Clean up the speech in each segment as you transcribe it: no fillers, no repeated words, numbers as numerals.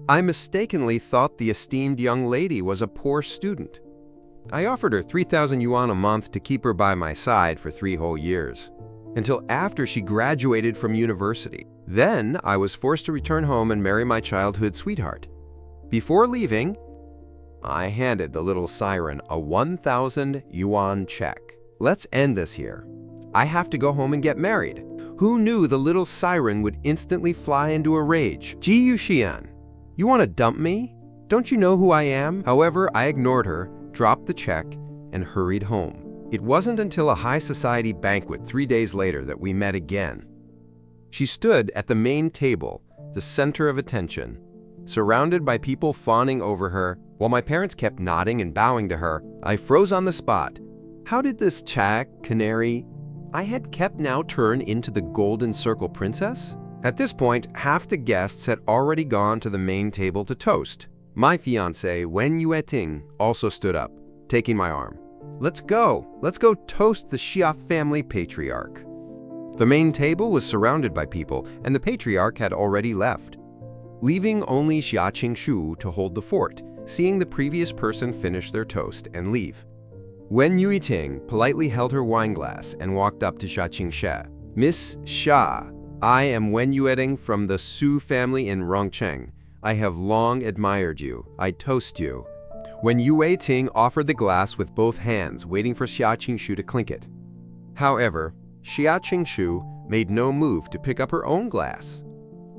I mistakenly thought the esteemed young lady was a poor student. I offered her 3,000 yuan a month to keep her by my side for 3 whole years, until after she graduated from university. Then I was forced to return home and marry my childhood sweetheart. Before leaving, I handed the little siren a 1,000 yuan check. Let's end this here. I have to go home and get married. Who knew the little siren would instantly fly into a rage? Ji Yuxian, you want to dump me? Don't you know who I am? However, I ignored her, dropped the check, and hurried home. It wasn't until a high society banquet 3 days later that we met again. She stood at the main table, the center of attention, surrounded by people fawning over her. While my parents kept nodding and bowing to her, I froze on the spot. How did this canary I had kept now turn into the Golden Circle Princess? At this point, half the guests had already gone to the main table to toast. My fiancé, Wen Yueting, also stood up, taking my arm. Let's go toast the Xia family patriarch. The main table was surrounded by people, and the patriarch had already left, leaving only Xia Qingshu to hold the fort, seeing the previous person finish their toast and leave. Wen Yueting politely held her wine glass and walked up to Xia Qingshe. Miss Xia, I am Wen Yueting from the Su family in Rongcheng. I have long admired you. I toast you. Wen Yueting offered the glass with both hands, waiting for Xia Qingshu to clink it. However, Xia Qingshu made no move to pick up her own glass.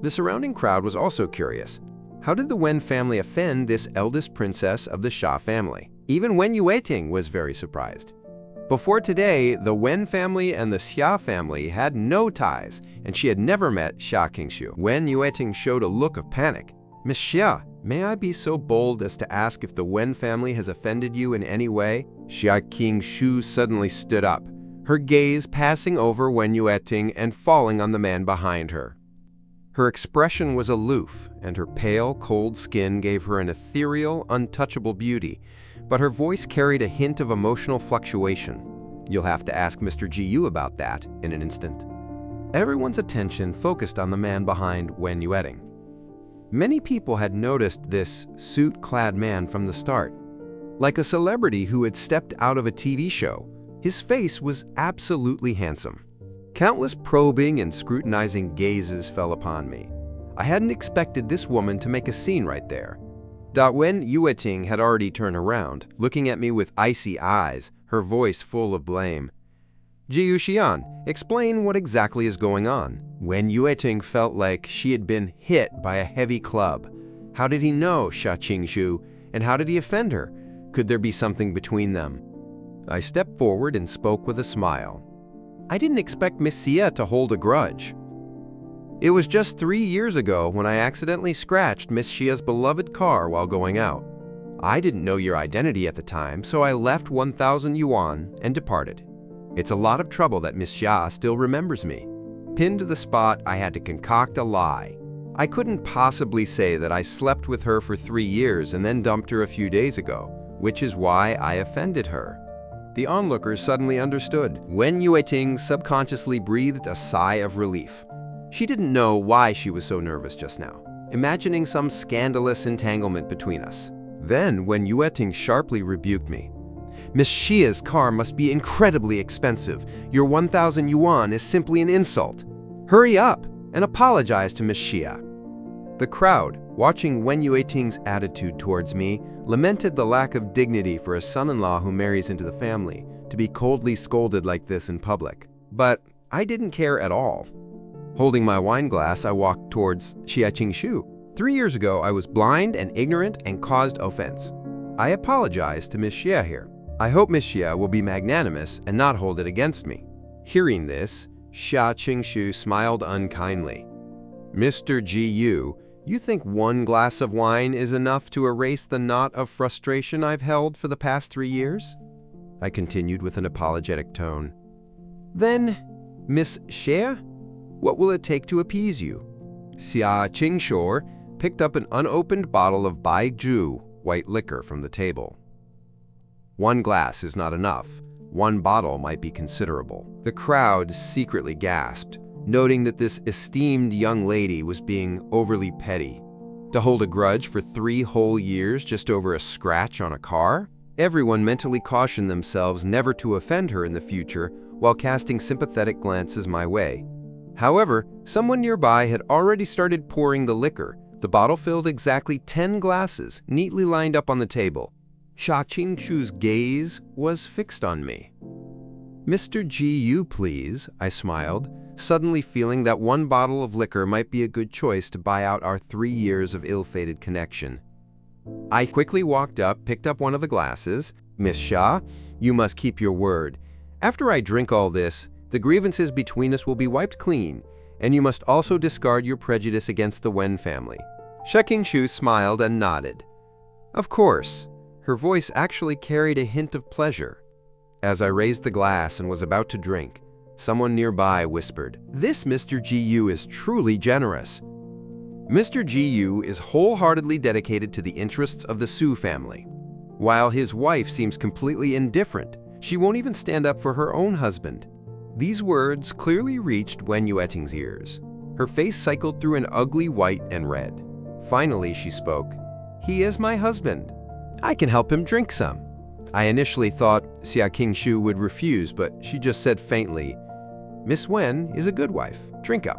The surrounding crowd was also curious. How did the Wen family offend this eldest princess of the Xia family? Even Wen Yueting was very surprised. Before today, the Wen family and the Xia family had no ties, and she had never met Xia Qingshu. Wen Yueting showed a look of panic. Miss Xia, may I be so bold as to ask if the Wen family has offended you in any way? Xia Qingshu suddenly stood up, her gaze passing over Wen Yueting and falling on the man behind her. Her expression was aloof, and her pale, cold skin gave her an ethereal, untouchable beauty, but her voice carried a hint of emotional fluctuation. You'll have to ask Mr. Ji Yu about that in an instant. Everyone's attention focused on the man behind Wen Yueting. Many people had noticed this suit-clad man from the start. Like a celebrity who had stepped out of a TV show, his face was absolutely handsome. Countless probing and scrutinizing gazes fell upon me. I hadn't expected this woman to make a scene right there. Wen Yueting had already turned around, looking at me with icy eyes, her voice full of blame. Ji Yuxian, explain what exactly is going on. Wen Yueting felt like she had been hit by a heavy club. How did he know Xia Qingshu, and how did he offend her? Could there be something between them? I stepped forward and spoke with a smile. I didn't expect Miss Xia to hold a grudge. It was just 3 years ago when I accidentally scratched Miss Xia's beloved car while going out. I didn't know your identity at the time, so I left 1,000 yuan and departed. It's a lot of trouble that Miss Xia still remembers me. Pinned to the spot, I had to concoct a lie. I couldn't possibly say that I slept with her for 3 years and then dumped her a few days ago, which is why I offended her. The onlookers suddenly understood. Wen Yueting subconsciously breathed a sigh of relief. She didn't know why she was so nervous just now, imagining some scandalous entanglement between us. Then Wen Yueting sharply rebuked me. Miss Xia's car must be incredibly expensive. Your 1,000 yuan is simply an insult. Hurry up and apologize to Miss Xia. The crowd, watching Wen Yueting's attitude towards me, lamented the lack of dignity for a son-in-law who marries into the family to be coldly scolded like this in public. But I didn't care at all. Holding my wine glass, I walked towards Xia Qingshu. 3 years ago, I was blind and ignorant and caused offense. I apologize to Miss Xia here. I hope Miss Xia will be magnanimous and not hold it against me. Hearing this, Xia Qingshu smiled unkindly. Mr. Ji Yu, you think 1 glass of wine is enough to erase the knot of frustration I've held for the past 3 years? I continued with an apologetic tone. Then, Miss Xia, what will it take to appease you? Xia Qingshu picked up an unopened bottle of Baiju white liquor from the table. 1 glass is not enough. 1 bottle might be considerable. The crowd secretly gasped, noting that this esteemed young lady was being overly petty. To hold a grudge for 3 whole years just over a scratch on a car? Everyone mentally cautioned themselves never to offend her in the future while casting sympathetic glances my way. However, someone nearby had already started pouring the liquor. The bottle filled exactly 10 glasses, neatly lined up on the table. Xia Qingxu's gaze was fixed on me. "Mr. Gu, please," I smiled, suddenly feeling that one bottle of liquor might be a good choice to buy out our 3 years of ill-fated connection. I quickly walked up, picked up one of the glasses. "Miss Xia, you must keep your word. After I drink all this, the grievances between us will be wiped clean, and you must also discard your prejudice against the Wen family." Xia Qingxu smiled and nodded. "Of course." Her voice actually carried a hint of pleasure. As I raised the glass and was about to drink, someone nearby whispered, "This Mr. Gu is truly generous." Mr. Gu is wholeheartedly dedicated to the interests of the Su family. While his wife seems completely indifferent, she won't even stand up for her own husband. These words clearly reached Wen Yueting's ears. Her face cycled through an ugly white and red. Finally, she spoke. "He is my husband. I can help him drink some." I initially thought Xia Qingxu would refuse, but she just said faintly, "Miss Wen is a good wife. Drink up."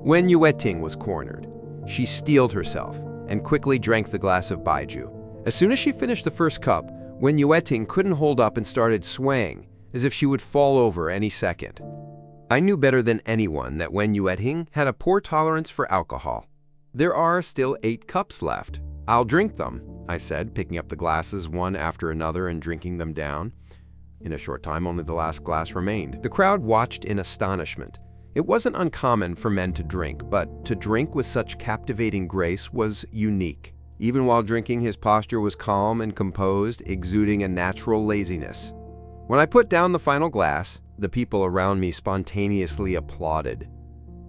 Wen Yueting was cornered. She steeled herself and quickly drank the glass of baijiu. As soon as she finished the first cup, Wen Yueting couldn't hold up and started swaying, as if she would fall over any second. I knew better than anyone that Wen Yueting had a poor tolerance for alcohol. "There are still 8 cups left. I'll drink them," I said, picking up the glasses one after another and drinking them down. In a short time, only the last glass remained. The crowd watched in astonishment. It wasn't uncommon for men to drink, but to drink with such captivating grace was unique. Even while drinking, his posture was calm and composed, exuding a natural laziness. When I put down the final glass, the people around me spontaneously applauded.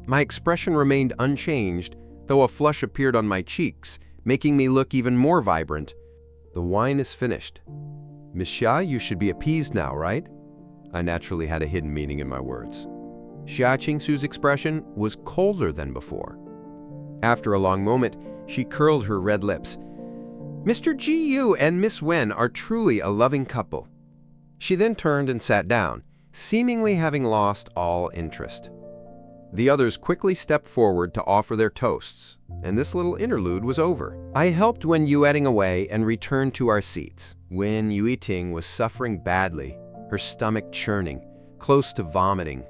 My expression remained unchanged, though a flush appeared on my cheeks, making me look even more vibrant. "The wine is finished. Miss Xia, you should be appeased now, right?" I naturally had a hidden meaning in my words. Xia Qingxu's expression was colder than before. After a long moment, she curled her red lips. "Mr. Gu and Miss Wen are truly a loving couple." She then turned and sat down, seemingly having lost all interest. The others quickly stepped forward to offer their toasts, and this little interlude was over. I helped Wen Yueting away and returned to our seats. Wen Yueting was suffering badly, her stomach churning, close to vomiting.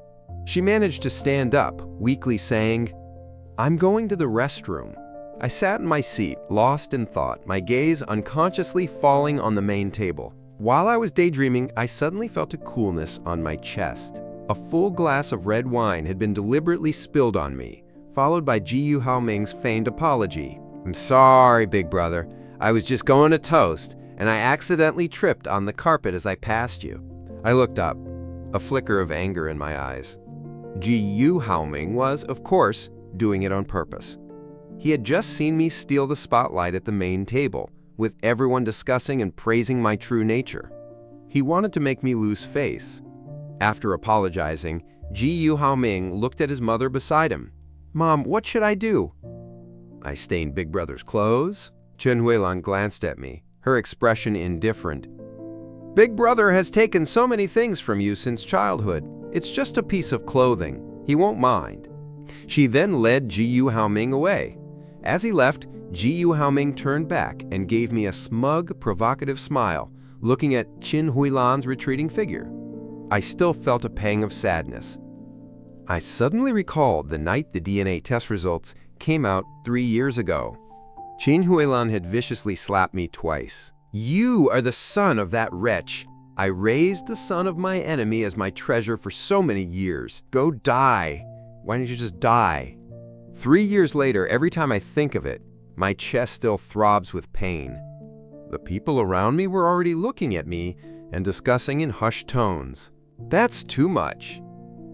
She managed to stand up, weakly saying, "I'm going to the restroom." I sat in my seat, lost in thought, my gaze unconsciously falling on the main table. While I was daydreaming, I suddenly felt a coolness on my chest. A full glass of red wine had been deliberately spilled on me, followed by Ji Haoming's feigned apology. "I'm sorry, big brother. I was just going to toast, and I accidentally tripped on the carpet as I passed you." I looked up, a flicker of anger in my eyes. Ji Haoming was, of course, doing it on purpose. He had just seen me steal the spotlight at the main table, with everyone discussing and praising my true nature. He wanted to make me lose face. After apologizing, Ji Haoming looked at his mother beside him. "Mom, what should I do?" "I stained Big Brother's clothes?" Chen Huilan glanced at me, her expression indifferent. "Big Brother has taken so many things from you since childhood. It's just a piece of clothing. He won't mind." She then led Ji Haoming away. As he left, Ji Haoming turned back and gave me a smug, provocative smile, looking at Chen Huilan's retreating figure. I still felt a pang of sadness. I suddenly recalled the night the DNA test results came out 3 years ago. Chen Huilan had viciously slapped me twice. "You are the son of that wretch. I raised the son of my enemy as my treasure for so many years. Go die. Why don't you just die?" 3 years later, every time I think of it, my chest still throbs with pain. The people around me were already looking at me and discussing in hushed tones. "That's too much.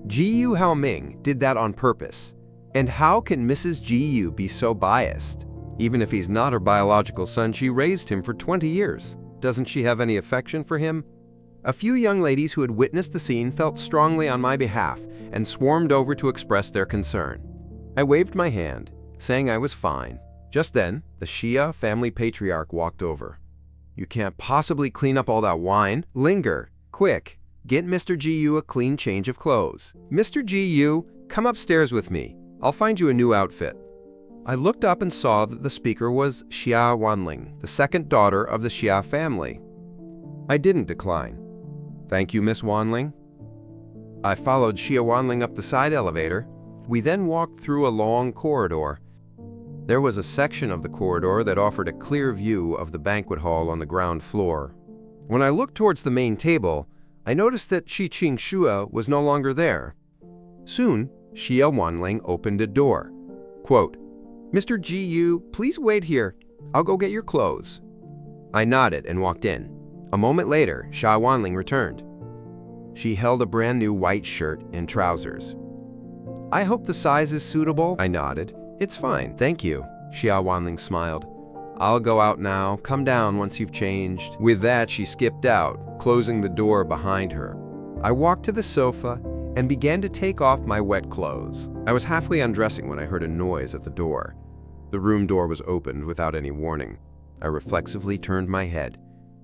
Ji Haoming did that on purpose. And how can Mrs. Ji be so biased? Even if he's not her biological son, she raised him for 20 years. Doesn't she have any affection for him?" A few young ladies who had witnessed the scene felt strongly on my behalf and swarmed over to express their concern. I waved my hand, saying I was fine. Just then, the Xia family patriarch walked over. "You can't possibly clean up all that wine. Linger. Quick, get Mr. Gu a clean change of clothes. Mr. Gu, come upstairs with me. I'll find you a new outfit." I looked up and saw that the speaker was Xia Wanling, the second daughter of the Xia family. I didn't decline. "Thank you, Miss Wanling." I followed Xia Wanling up the side elevator. We then walked through a long corridor. There was a section of the corridor that offered a clear view of the banquet hall on the ground floor. When I looked towards the main table, I noticed that Shi Qingxue was no longer there. Soon, Xia Wanling opened a door. Quote, "Mr. Gu, please wait here. I'll go get your clothes." I nodded and walked in. A moment later, Xia Wanling returned. She held a brand new white shirt and trousers. "I hope the size is suitable." I nodded. "It's fine, thank you." Xia Wanling smiled. "I'll go out now. Come down once you've changed." With that, she skipped out, closing the door behind her. I walked to the sofa and began to take off my wet clothes. I was halfway undressing when I heard a noise at the door. The room door was opened without any warning. I reflexively turned my head,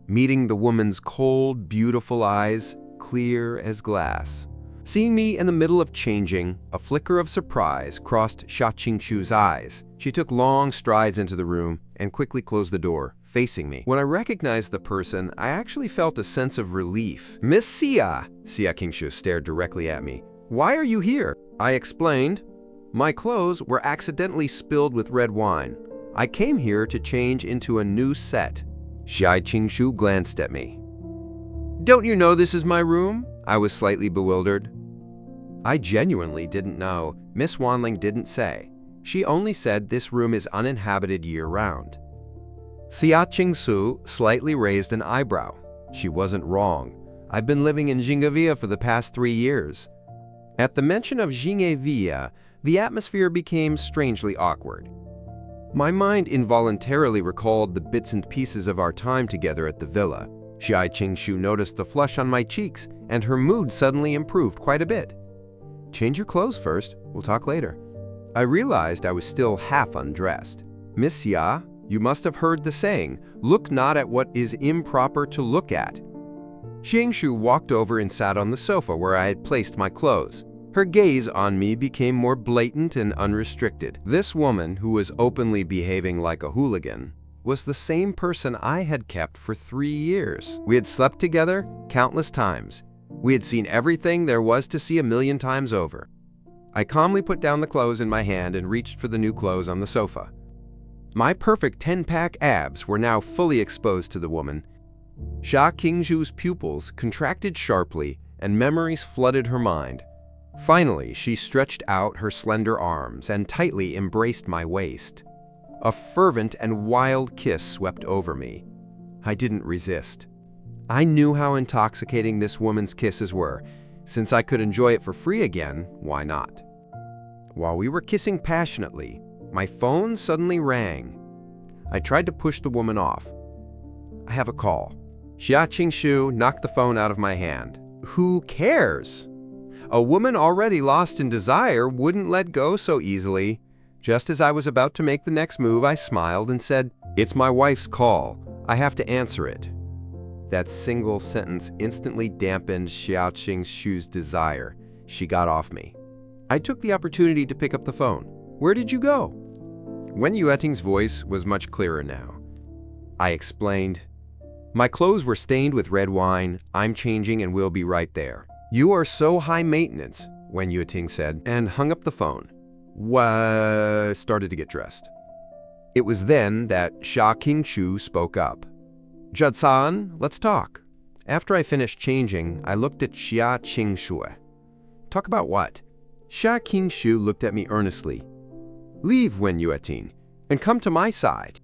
meeting the woman's cold, beautiful eyes, clear as glass. Seeing me in the middle of changing, a flicker of surprise crossed Xia Qingxu's eyes. She took long strides into the room and quickly closed the door, facing me. When I recognized the person, I actually felt a sense of relief. "Miss Xia," Xia Qingxu stared directly at me. "Why are you here?" I explained. "My clothes were accidentally spilled with red wine. I came here to change into a new set." Xia Qingxu glanced at me. "Don't you know this is my room?" I was slightly bewildered. I genuinely didn't know. Miss Wanling didn't say. She only said this room is uninhabited year-round. Xia Qingxu slightly raised an eyebrow. She wasn't wrong. I've been living in Jingavia for the past 3 years. At the mention of Jingavia, the atmosphere became strangely awkward. My mind involuntarily recalled the bits and pieces of our time together at the villa. Xia Qingxu noticed the flush on my cheeks, and her mood suddenly improved quite a bit. "Change your clothes first. We'll talk later." I realized I was still half undressed. "Miss Xia, you must have heard the saying, 'Look not at what is improper to look at.'" Qingxu walked over and sat on the sofa where I had placed my clothes. Her gaze on me became more blatant and unrestricted. This woman, who was openly behaving like a hooligan, was the same person I had kept for 3 years. We had slept together countless times. We had seen everything there was to see 1,000,000 times over. I calmly put down the clothes in my hand and reached for the new clothes on the sofa. My perfect 10-pack abs were now fully exposed to the woman. Xia Qingxu's pupils contracted sharply, and memories flooded her mind. Finally, she stretched out her slender arms and tightly embraced my waist. A fervent and wild kiss swept over me. I didn't resist. I knew how intoxicating this woman's kisses were. Since I could enjoy it for free again, why not? While we were kissing passionately, my phone suddenly rang. I tried to push the woman off. "I have a call." Xia Qingxu knocked the phone out of my hand. "Who cares?" A woman already lost in desire wouldn't let go so easily. Just as I was about to make the next move, I smiled and said, "It's my wife's call. I have to answer it." That single sentence instantly dampened Xia Qingxu's desire. She got off me. I took the opportunity to pick up the phone. "Where did you go?" Wen Yueting's voice was much clearer now. I explained, "My clothes were stained with red wine. I'm changing and will be right there." "You are so high maintenance," Wen Yueting said, and hung up the phone. Started to get dressed. It was then that Xia Qingxu spoke up. "Judsan, let's talk." After I finished changing, I looked at Xia Qingxu. "Talk about what?" Xia Qingxu looked at me earnestly. "Leave Wen Yueting and come to my side."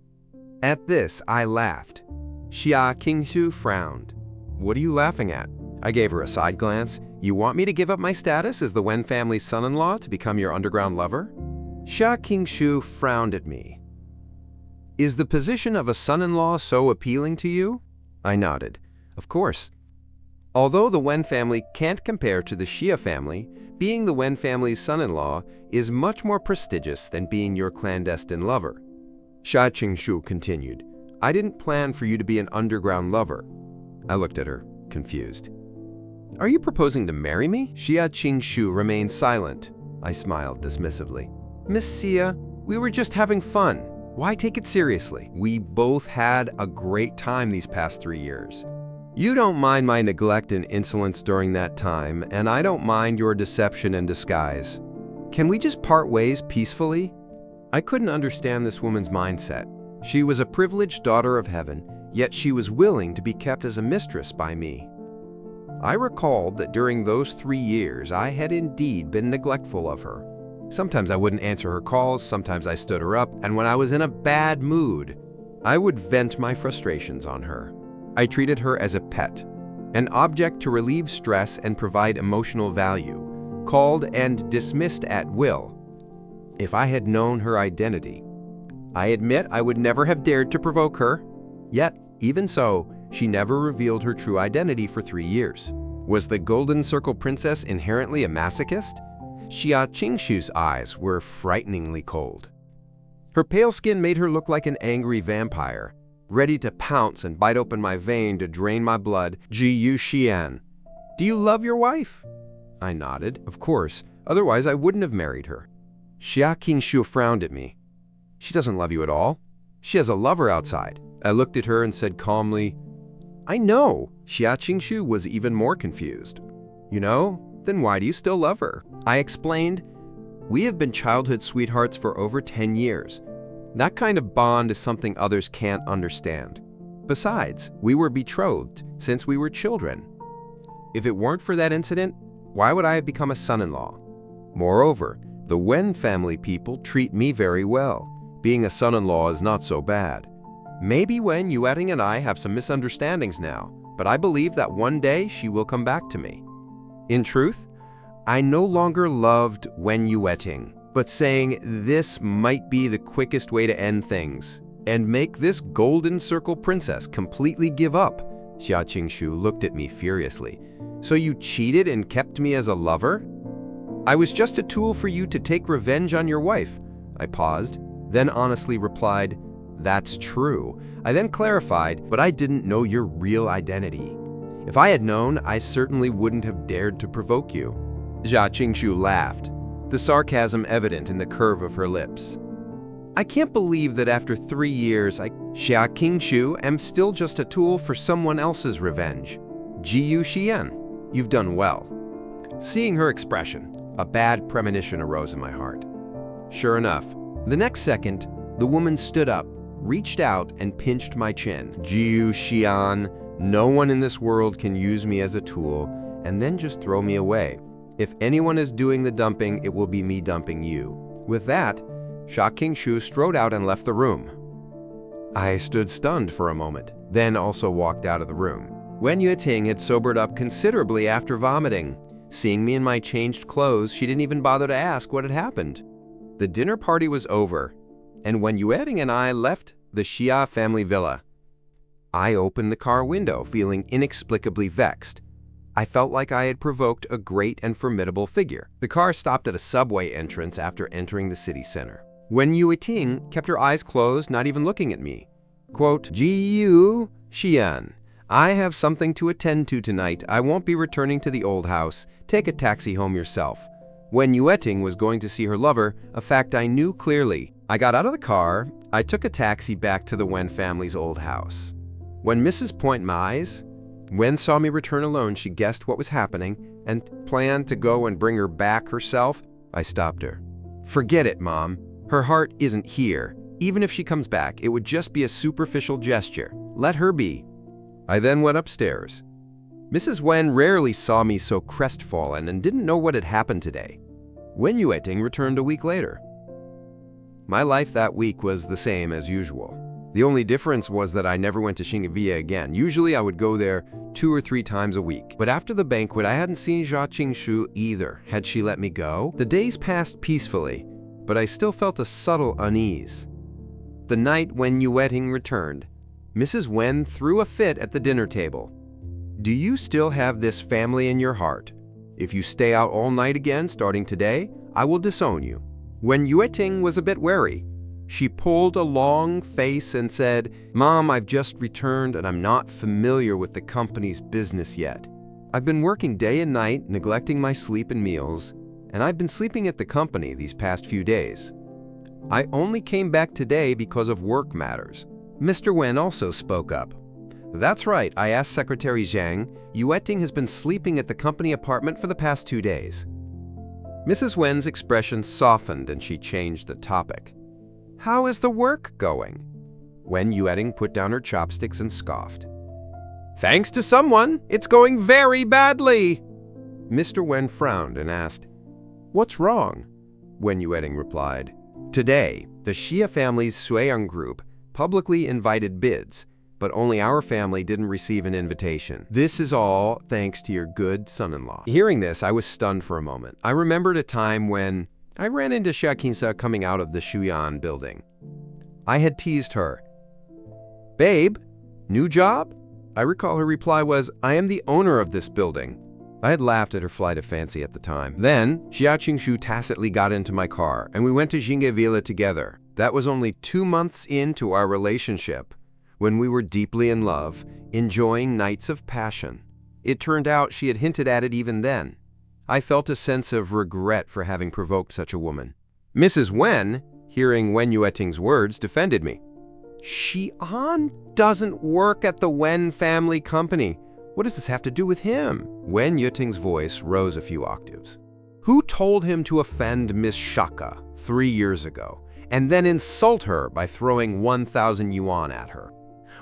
At this, I laughed. Xia Qingxu frowned. "What are you laughing at?" I gave her a side glance. "You want me to give up my status as the Wen family's son-in-law to become your underground lover?" Xia Qingxu frowned at me. "Is the position of a son-in-law so appealing to you?" I nodded. "Of course. Although the Wen family can't compare to the Xia family, being the Wen family's son-in-law is much more prestigious than being your clandestine lover. Xia Qingshu continued, I didn't plan for you to be an underground lover. I looked at her, confused. Are you proposing to marry me? Xia Qingshu remained silent. I smiled dismissively. Miss Xia, we were just having fun. Why take it seriously? We both had a great time these past 3 years. You don't mind my neglect and insolence during that time, and I don't mind your deception and disguise. Can we just part ways peacefully? I couldn't understand this woman's mindset. She was a privileged daughter of heaven, yet she was willing to be kept as a mistress by me. I recalled that during those 3 years, I had indeed been neglectful of her. Sometimes I wouldn't answer her calls, sometimes I stood her up, and when I was in a bad mood, I would vent my frustrations on her. I treated her as a pet, an object to relieve stress and provide emotional value, called and dismissed at will. If I had known her identity, I admit I would never have dared to provoke her. Yet, even so, she never revealed her true identity for 3 years. Was the Golden Circle Princess inherently a masochist? Xia Qingshu's eyes were frighteningly cold. Her pale skin made her look like an angry vampire, ready to pounce and bite open my vein to drain my blood. Ji Xian, do you love your wife? I nodded. Of course, otherwise I wouldn't have married her. Xia Qingshu frowned at me. She doesn't love you at all. She has a lover outside. I looked at her and said calmly, I know. Xia Qingshu was even more confused. You know? Then why do you still love her? I explained, we have been childhood sweethearts for over 10 years. That kind of bond is something others can't understand. Besides, we were betrothed since we were children. If it weren't for that incident, why would I have become a son-in-law? Moreover, the Wen family people treat me very well. Being a son-in-law is not so bad. Maybe Wen Yueting and I have some misunderstandings now, but I believe that one day she will come back to me. In truth, I no longer loved Wen Yueting, but saying this might be the quickest way to end things and make this Golden Circle Princess completely give up. Xia Qingshu looked at me furiously. So you cheated and kept me as a lover? I was just a tool for you to take revenge on your wife. I paused, then honestly replied, that's true. I then clarified, but I didn't know your real identity. If I had known, I certainly wouldn't have dared to provoke you. Xia Qingshu laughed, the sarcasm evident in the curve of her lips. I can't believe that after 3 years, Xia Qingshu, am still just a tool for someone else's revenge. Ji Xian, you've done well. Seeing her expression, a bad premonition arose in my heart. Sure enough, the next second, the woman stood up, reached out and pinched my chin. Ji Xian, no one in this world can use me as a tool and then just throw me away. If anyone is doing the dumping, it will be me dumping you. With that, Xia Qingshu strode out and left the room. I stood stunned for a moment, then also walked out of the room. Wen Yueting had sobered up considerably after vomiting. Seeing me in my changed clothes, she didn't even bother to ask what had happened. The dinner party was over, and Wen Yueting and I left the Xia family villa. I opened the car window, feeling inexplicably vexed. I felt like I had provoked a great and formidable figure. The car stopped at a subway entrance after entering the city center. Wen Yueting kept her eyes closed, not even looking at me. Quote, Ji Xian, I have something to attend to tonight. I won't be returning to the old house. Take a taxi home yourself. Wen Yueting was going to see her lover, a fact I knew clearly. I got out of the car. I took a taxi back to the Wen family's old house. When Mrs. Point Mai's Wen saw me return alone, she guessed what was happening and planned to go and bring her back herself. I stopped her. Forget it, Mom. Her heart isn't here. Even if she comes back, it would just be a superficial gesture. Let her be. I then went upstairs. Mrs. Wen rarely saw me so crestfallen and didn't know what had happened today. Wen Yueting returned a week later. My life that week was the same as usual. The only difference was that I never went to Xingevia again. Usually I would go there 2 or 3 times a week. But after the banquet, I hadn't seen Xia Qingshu either. Had she let me go? The days passed peacefully, but I still felt a subtle unease. The night when Yueting returned, Mrs. Wen threw a fit at the dinner table. Do you still have this family in your heart? If you stay out all night again starting today, I will disown you. When Yueting was a bit wary, She pulled a long face and said, "Mom, I've just returned and I'm not familiar with the company's business yet. I've been working day and night, neglecting my sleep and meals, and I've been sleeping at the company these past few days. I only came back today because of work matters." Mr. Wen also spoke up. "That's right, I asked Secretary Zhang. Yueting has been sleeping at the company apartment for the past 2 days." Mrs. Wen's expression softened and she changed the topic. "How is the work going?" Wen Yueting put down her chopsticks and scoffed. "Thanks to someone, it's going very badly." Mr. Wen frowned and asked, "What's wrong?" Wen Yueting replied, "Today, the Xia family's Suiyang group publicly invited bids, but only our family didn't receive an invitation. This is all thanks to your good son-in-law." Hearing this, I was stunned for a moment. I remembered a time when I ran into Xia coming out of the Shuyan building. I had teased her. "Babe, new job?" I recall her reply was, "I am the owner of this building." I had laughed at her flight of fancy at the time. Then, Xia Qingshu tacitly got into my car, and we went to Jingevilla together. That was only 2 months into our relationship, when we were deeply in love, enjoying nights of passion. It turned out she had hinted at it even then. I felt a sense of regret for having provoked such a woman. Mrs. Wen, hearing Wen Yueting's words, defended me. "Xian doesn't work at the Wen family company. What does this have to do with him?" Wen Yueting's voice rose a few octaves. "Who told him to offend Miss Shaka 3 years ago, and then insult her by throwing 1,000 yuan at her?"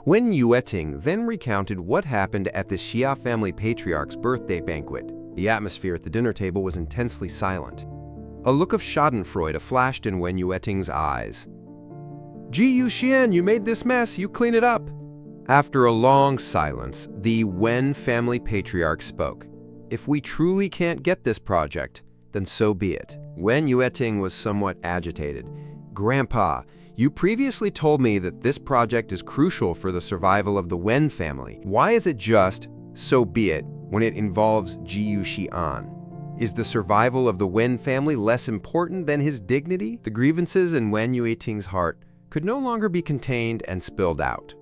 Wen Yueting then recounted what happened at the Xia family patriarch's birthday banquet. The atmosphere at the dinner table was intensely silent. A look of schadenfreude flashed in Wen Yueting's eyes. "Ji Yuxian, you made this mess, you clean it up." After a long silence, the Wen family patriarch spoke. "If we truly can't get this project, then so be it." Wen Yueting was somewhat agitated. "Grandpa, you previously told me that this project is crucial for the survival of the Wen family. Why is it just, so be it, when it involves Ji Yuxian? Is the survival of the Wen family less important than his dignity?" The grievances in Wen Yueting's heart could no longer be contained and spilled out.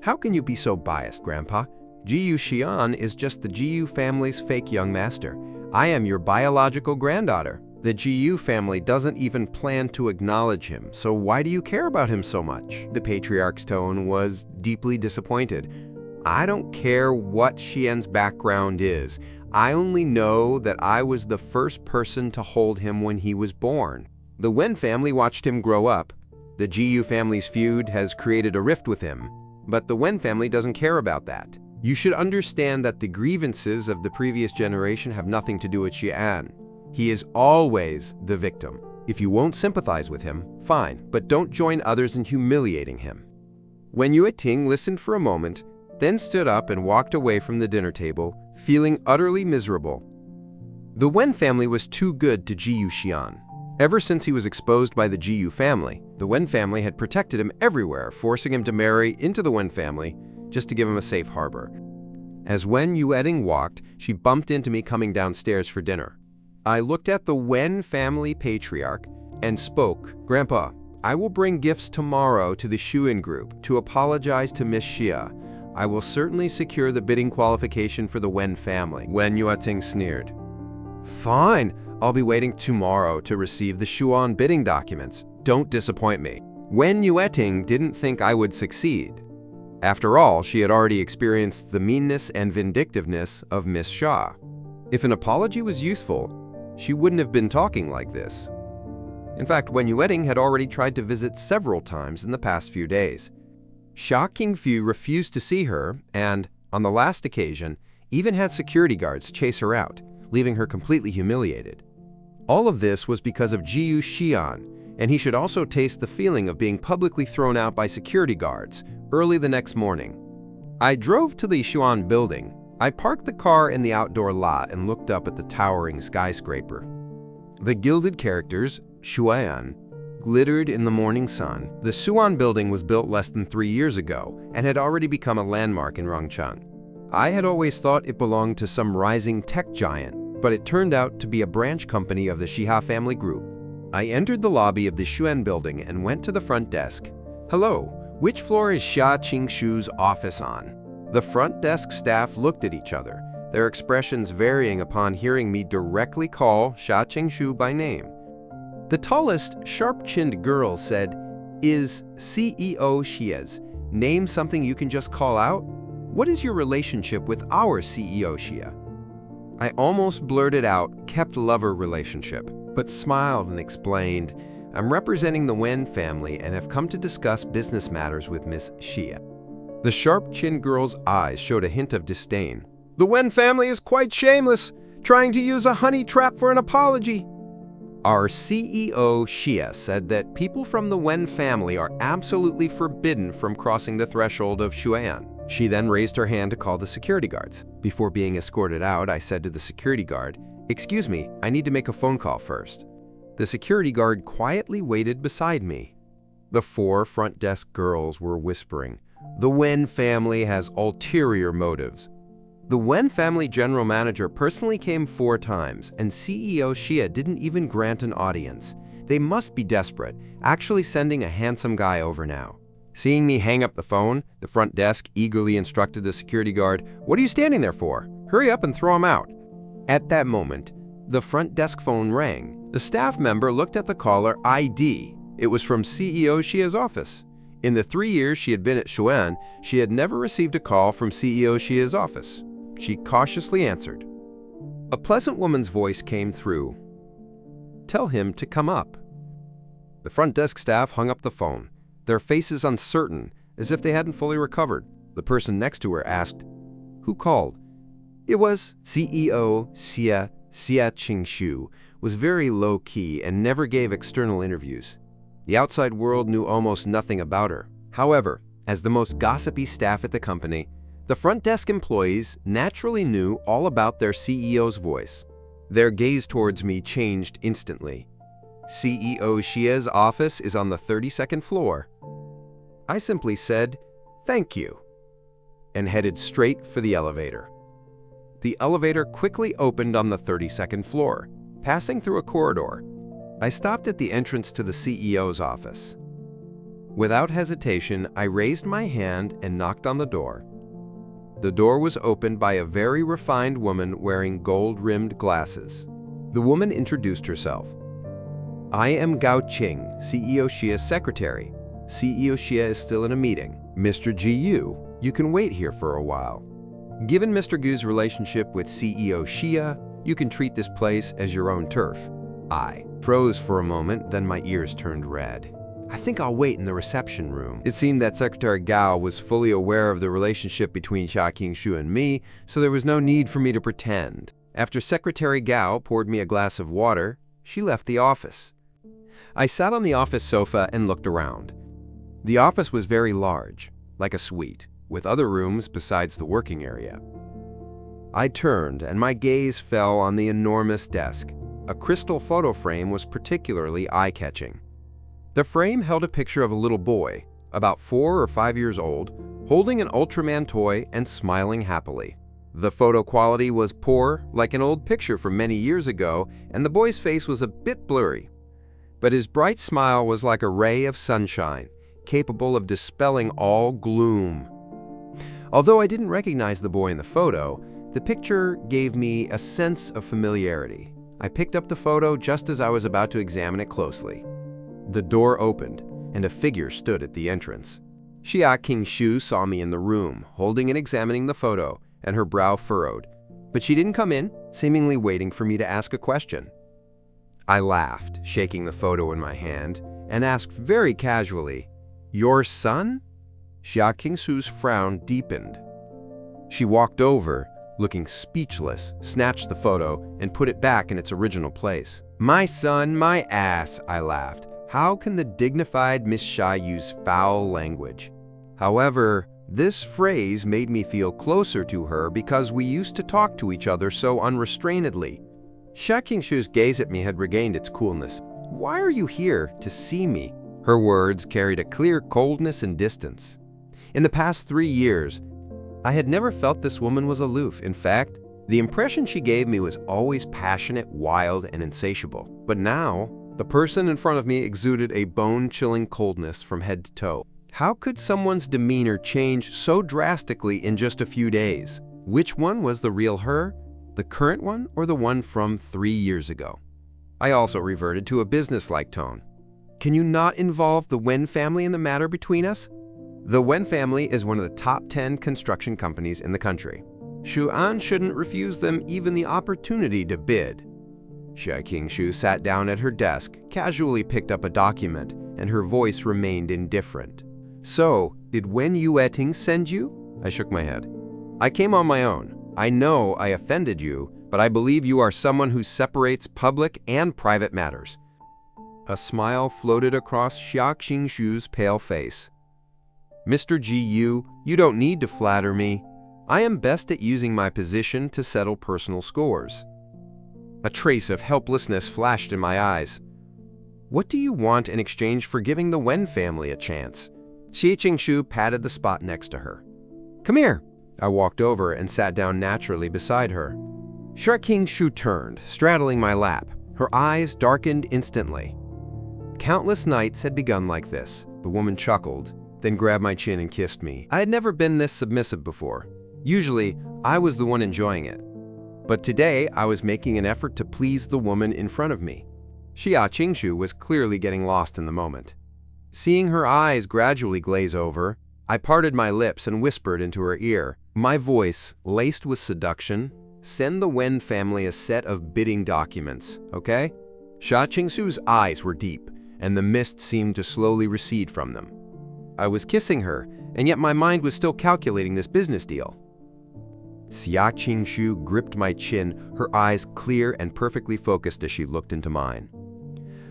"How can you be so biased, Grandpa? Ji Yuxian is just the Ji Yu family's fake young master. I am your biological granddaughter. The Ji Yu family doesn't even plan to acknowledge him, so why do you care about him so much?" The patriarch's tone was deeply disappointed. "I don't care what Xian's background is. I only know that I was the first person to hold him when he was born. The Wen family watched him grow up. The Ji Yu family's feud has created a rift with him, but the Wen family doesn't care about that. You should understand that the grievances of the previous generation have nothing to do with Xian. He is always the victim. If you won't sympathize with him, fine, but don't join others in humiliating him." Wen Yueting listened for a moment, then stood up and walked away from the dinner table, feeling utterly miserable. The Wen family was too good to Ji Yuxian. Ever since he was exposed by the Ji Yu family, the Wen family had protected him everywhere, forcing him to marry into the Wen family just to give him a safe harbor. As Wen Yueting walked, she bumped into me coming downstairs for dinner. I looked at the Wen family patriarch and spoke. "Grandpa, I will bring gifts tomorrow to the Shuyan group to apologize to Miss Xia. I will certainly secure the bidding qualification for the Wen family." Wen Yueting sneered. "Fine, I'll be waiting tomorrow to receive the Shuan bidding documents. Don't disappoint me." Wen Yueting didn't think I would succeed. After all, she had already experienced the meanness and vindictiveness of Miss Xia. If an apology was useful, she wouldn't have been talking like this. In fact, Wen Yueting had already tried to visit several times in the past few days. Xia Qingfu refused to see her and, on the last occasion, even had security guards chase her out, leaving her completely humiliated. All of this was because of Ji Yuxian, and he should also taste the feeling of being publicly thrown out by security guards early the next morning. I drove to the Xuan building. I parked the car in the outdoor lot and looked up at the towering skyscraper. The gilded characters, Xuan, glittered in the morning sun. The Xuan building was built less than 3 years ago and had already become a landmark in Rongcheng. I had always thought it belonged to some rising tech giant, but it turned out to be a branch company of the Xia family group. I entered the lobby of the Xuan building and went to the front desk. "Hello, which floor is Xia Qingshu's office on?" The front desk staff looked at each other, their expressions varying upon hearing me directly call Xia Qingshu by name. The tallest, sharp-chinned girl said, "Is CEO Xia's name something you can just call out? What is your relationship with our CEO Xia?" I almost blurted out, "Kept lover relationship," but smiled and explained, "I'm representing the Wen family and have come to discuss business matters with Miss Xia." The sharp-chinned girl's eyes showed a hint of disdain. "The Wen family is quite shameless, trying to use a honey trap for an apology." Our CEO Xia said that people from the Wen family are absolutely forbidden from crossing the threshold of Xuan. She then raised her hand to call the security guards. Before being escorted out, I said to the security guard, "Excuse me, I need to make a phone call first." The security guard quietly waited beside me. The 4 front desk girls were whispering, "The Wen family has ulterior motives." The Wen family general manager personally came 4 times, and CEO Xia didn't even grant an audience. They must be desperate, actually sending a handsome guy over now. Seeing me hang up the phone, the front desk eagerly instructed the security guard, "What are you standing there for? Hurry up and throw him out." At that moment, the front desk phone rang. The staff member looked at the caller ID. It was from CEO Xia's office. In the 3 years she had been at Xuan, she had never received a call from CEO Xia's office. She cautiously answered. A pleasant woman's voice came through. "Tell him to come up." The front desk staff hung up the phone, their faces uncertain, as if they hadn't fully recovered. The person next to her asked, "Who called?" It was CEO Xia Qingshu, was very low-key and never gave external interviews. The outside world knew almost nothing about her. However, as the most gossipy staff at the company, the front desk employees naturally knew all about their CEO's voice. Their gaze towards me changed instantly. "CEO Xia's office is on the 32nd floor." I simply said, "Thank you," and headed straight for the elevator. The elevator quickly opened on the 32nd floor, passing through a corridor. I stopped at the entrance to the CEO's office. Without hesitation, I raised my hand and knocked on the door. The door was opened by a very refined woman wearing gold-rimmed glasses. The woman introduced herself. "I am Gao Qing, CEO Xia's secretary. CEO Xia is still in a meeting. Mr. Gu, you can wait here for a while. Given Mr. Gu's relationship with CEO Xia, you can treat this place as your own turf." I froze for a moment, then my ears turned red. "I think I'll wait in the reception room." It seemed that Secretary Gao was fully aware of the relationship between Xia Qingshu and me, so there was no need for me to pretend. After Secretary Gao poured me a glass of water, she left the office. I sat on the office sofa and looked around. The office was very large, like a suite, with other rooms besides the working area. I turned, and my gaze fell on the enormous desk. A crystal photo frame was particularly eye-catching. The frame held a picture of a little boy, about 4 or 5 years old, holding an Ultraman toy and smiling happily. The photo quality was poor, like an old picture from many years ago, and the boy's face was a bit blurry. But his bright smile was like a ray of sunshine, capable of dispelling all gloom. Although I didn't recognize the boy in the photo, the picture gave me a sense of familiarity. I picked up the photo just as I was about to examine it closely. The door opened, and a figure stood at the entrance. Xia Qingshu saw me in the room, holding and examining the photo, and her brow furrowed. But she didn't come in, seemingly waiting for me to ask a question. I laughed, shaking the photo in my hand, and asked very casually, "Your son?" Xia Qingshu's frown deepened. She walked over, looking speechless, snatched the photo, and put it back in its original place. "My son, my ass," I laughed. How can the dignified Miss Xia use foul language? However, this phrase made me feel closer to her because we used to talk to each other so unrestrainedly. Xia Qingshu's gaze at me had regained its coolness. "Why are you here? To see me?" Her words carried a clear coldness and distance. In the past 3 years, I had never felt this woman was aloof. In fact, the impression she gave me was always passionate, wild, and insatiable. But now, The person in front of me exuded a bone-chilling coldness from head to toe. How could someone's demeanor change so drastically in just a few days? Which one was the real her? The current one or the one from 3 years ago? I also reverted to a business-like tone. Can you not involve the Wen family in the matter between us? The Wen family is one of the top 10 construction companies in the country. Xuan shouldn't refuse them even the opportunity to bid. Xia Qingshu sat down at her desk, casually picked up a document, and her voice remained indifferent. So, did Wen Yueting send you? I shook my head. I came on my own. I know I offended you, but I believe you are someone who separates public and private matters. A smile floated across Xia Qingshu's pale face. Mr. Yu, you don't need to flatter me. I am best at using my position to settle personal scores. A trace of helplessness flashed in my eyes. What do you want in exchange for giving the Wen family a chance? Xia Qingshu patted the spot next to her. Come here. I walked over and sat down naturally beside her. Xia Qingshu turned, straddling my lap. Her eyes darkened instantly. Countless nights had begun like this. The woman chuckled, then grabbed my chin and kissed me. I had never been this submissive before. Usually, I was the one enjoying it. But today, I was making an effort to please the woman in front of me. Xia Qingshu was clearly getting lost in the moment. Seeing her eyes gradually glaze over, I parted my lips and whispered into her ear. My voice, laced with seduction, send the Wen family a set of bidding documents, okay? Xia Qingshu's eyes were deep, and the mist seemed to slowly recede from them. I was kissing her, and yet my mind was still calculating this business deal. Xia Qingshu gripped my chin, her eyes clear and perfectly focused as she looked into mine.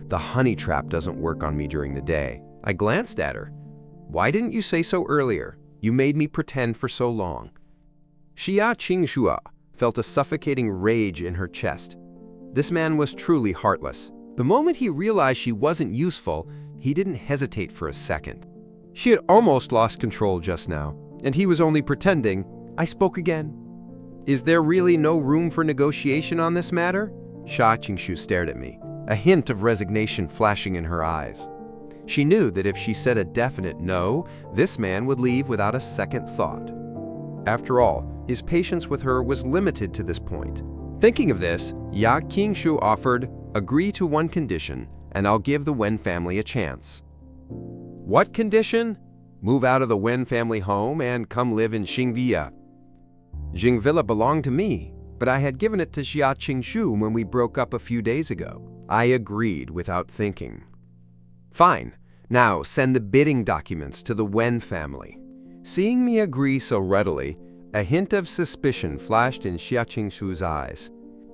The honey trap doesn't work on me during the day. I glanced at her. Why didn't you say so earlier? You made me pretend for so long. Xia Qingshu felt a suffocating rage in her chest. This man was truly heartless. The moment he realized she wasn't useful, he didn't hesitate for a second. She had almost lost control just now, and he was only pretending. I spoke again. Is there really no room for negotiation on this matter? Xia Qingshu stared at me, a hint of resignation flashing in her eyes. She knew that if she said a definite no, this man would leave without a second thought. After all, his patience with her was limited to this point. Thinking of this, Xia Qingshu offered, agree to one condition, and I'll give the Wen family a chance. What condition? Move out of the Wen family home and come live in Xingvilla. Xingvilla belonged to me, but I had given it to Xia Qingshu when we broke up a few days ago. I agreed without thinking. Fine. Now send the bidding documents to the Wen family. Seeing me agree so readily, a hint of suspicion flashed in Xia Qingshu's eyes,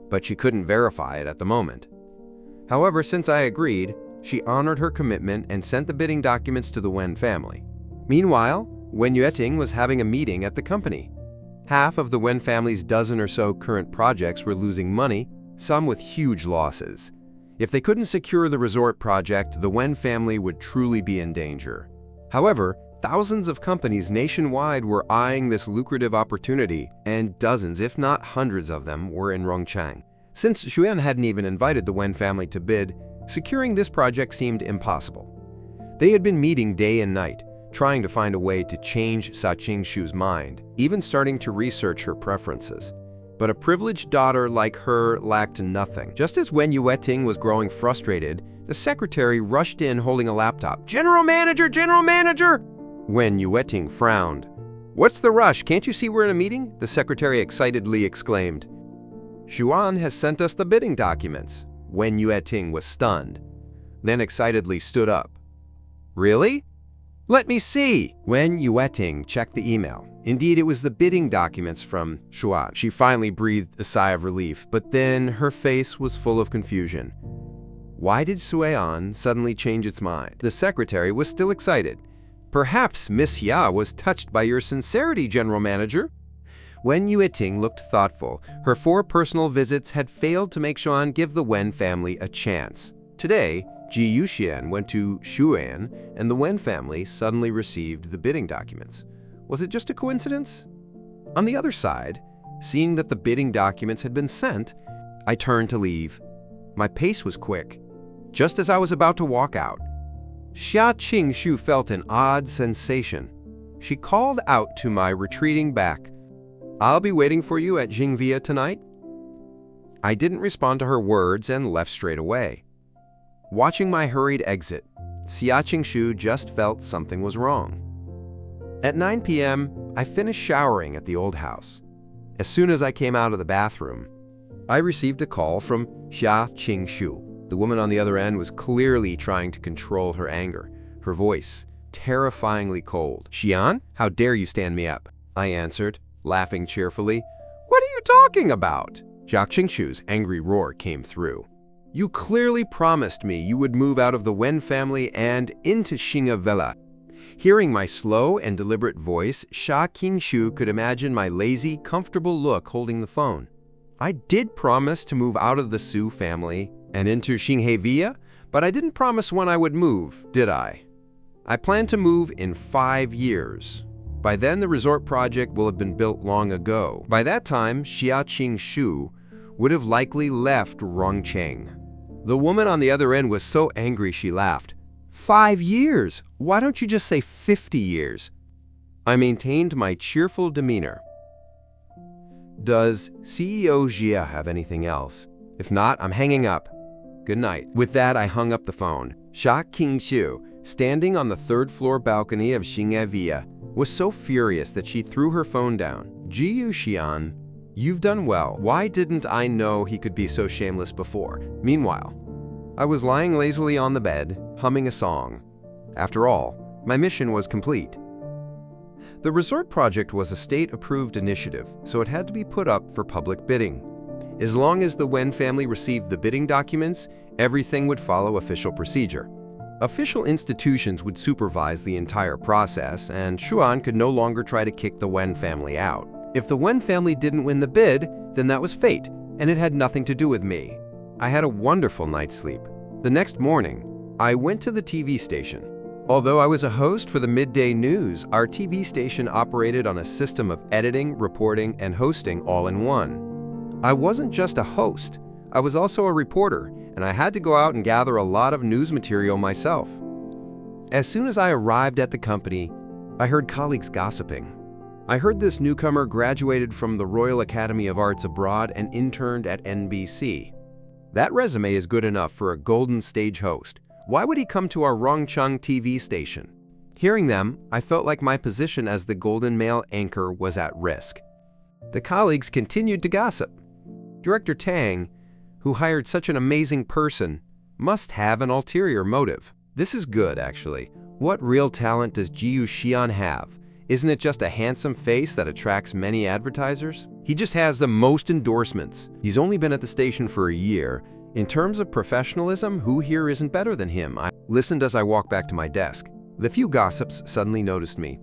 but she couldn't verify it at the moment. However, since I agreed, she honored her commitment and sent the bidding documents to the Wen family. Meanwhile, Wen Yueting was having a meeting at the company. Half of the Wen family's dozen or so current projects were losing money, some with huge losses. If they couldn't secure the resort project, the Wen family would truly be in danger. However, thousands of companies nationwide were eyeing this lucrative opportunity, and dozens, if not hundreds of them, were in Rongchang. Since Xuan hadn't even invited the Wen family to bid, securing this project seemed impossible. They had been meeting day and night, trying to find a way to change Xia Qingshu's mind, even starting to research her preferences. But a privileged daughter like her lacked nothing. Just as Wen Yueting was growing frustrated, the secretary rushed in holding a laptop. General Manager! General Manager! Wen Yueting frowned. What's the rush? Can't you see we're in a meeting? The secretary excitedly exclaimed. Xuan has sent us the bidding documents. Wen Yueting was stunned, then excitedly stood up. Really? Let me see! Wen Yueting checked the email. Indeed, it was the bidding documents from Xuan. She finally breathed a sigh of relief, but then her face was full of confusion. Why did Xuan suddenly change its mind? The secretary was still excited. Perhaps Miss Xia was touched by your sincerity, General Manager. Wen Yueting looked thoughtful. Her 4 personal visits had failed to make Xuan give the Wen family a chance. Today, Ji Yuxian went to Xuan, and the Wen family suddenly received the bidding documents. Was it just a coincidence? On the other side, seeing that the bidding documents had been sent, I turned to leave. My pace was quick. just as I was about to walk out. Xia Qingshu felt an odd sensation. She called out to my retreating back, "I'll be waiting for you at Jingvia tonight." I didn't respond to her words and left straight away. Watching my hurried exit, Xia Qingshu just felt something was wrong. At 9 p.m., I finished showering at the old house. As soon as I came out of the bathroom, I received a call from Xia Qingshu. The woman on the other end was clearly trying to control her anger, her voice terrifyingly cold. "Xian, how dare you stand me up?" I answered, laughing cheerfully. "What are you talking about?" Xia Qingshu's angry roar came through. "You clearly promised me you would move out of the Wen family and into Xing'e Villa." Hearing my slow and deliberate voice, Xia Qingshu could imagine my lazy, comfortable look holding the phone. I did promise to move out of the Su family and into Xing'e Villa, but I didn't promise when I would move, did I? I plan to move in 5 years. By then, the resort project will have been built long ago. By that time, Xia Qingshu would have likely left Rongcheng. The woman on the other end was so angry she laughed. 5 years? Why don't you just say 50 years? I maintained my cheerful demeanor. Does CEO Xia have anything else? If not, I'm hanging up. Good night. With that, I hung up the phone. Xia Qingshu, standing on the 3rd floor balcony of Xing'e Villa, was so furious that she threw her phone down. "Jiyu Xian, you've done well. Why didn't I know he could be so shameless before?" Meanwhile, I was lying lazily on the bed, humming a song. After all, my mission was complete. The resort project was a state-approved initiative, so it had to be put up for public bidding. As long as the Wen family received the bidding documents, everything would follow official procedure. Official institutions would supervise the entire process, and Xuan could no longer try to kick the Wen family out. If the Wen family didn't win the bid, then that was fate, and it had nothing to do with me. I had a wonderful night's sleep. The next morning, I went to the TV station. Although I was a host for the midday news, our TV station operated on a system of editing, reporting, and hosting all in one. I wasn't just a host, I was also a reporter, and I had to go out and gather a lot of news material myself. As soon as I arrived at the company, I heard colleagues gossiping. I heard this newcomer graduated from the Royal Academy of Arts abroad and interned at NBC. That resume is good enough for a golden stage host. Why would he come to our Rongcheng TV station? Hearing them, I felt like my position as the golden male anchor was at risk. The colleagues continued to gossip. Director Tang, who hired such an amazing person, must have an ulterior motive. This is good, actually. What real talent does Jiyu Xian have? Isn't it just a handsome face that attracts many advertisers? He just has the most endorsements. He's only been at the station for a year. In terms of professionalism, who here isn't better than him? I listened as I walked back to my desk. The few gossips suddenly noticed me.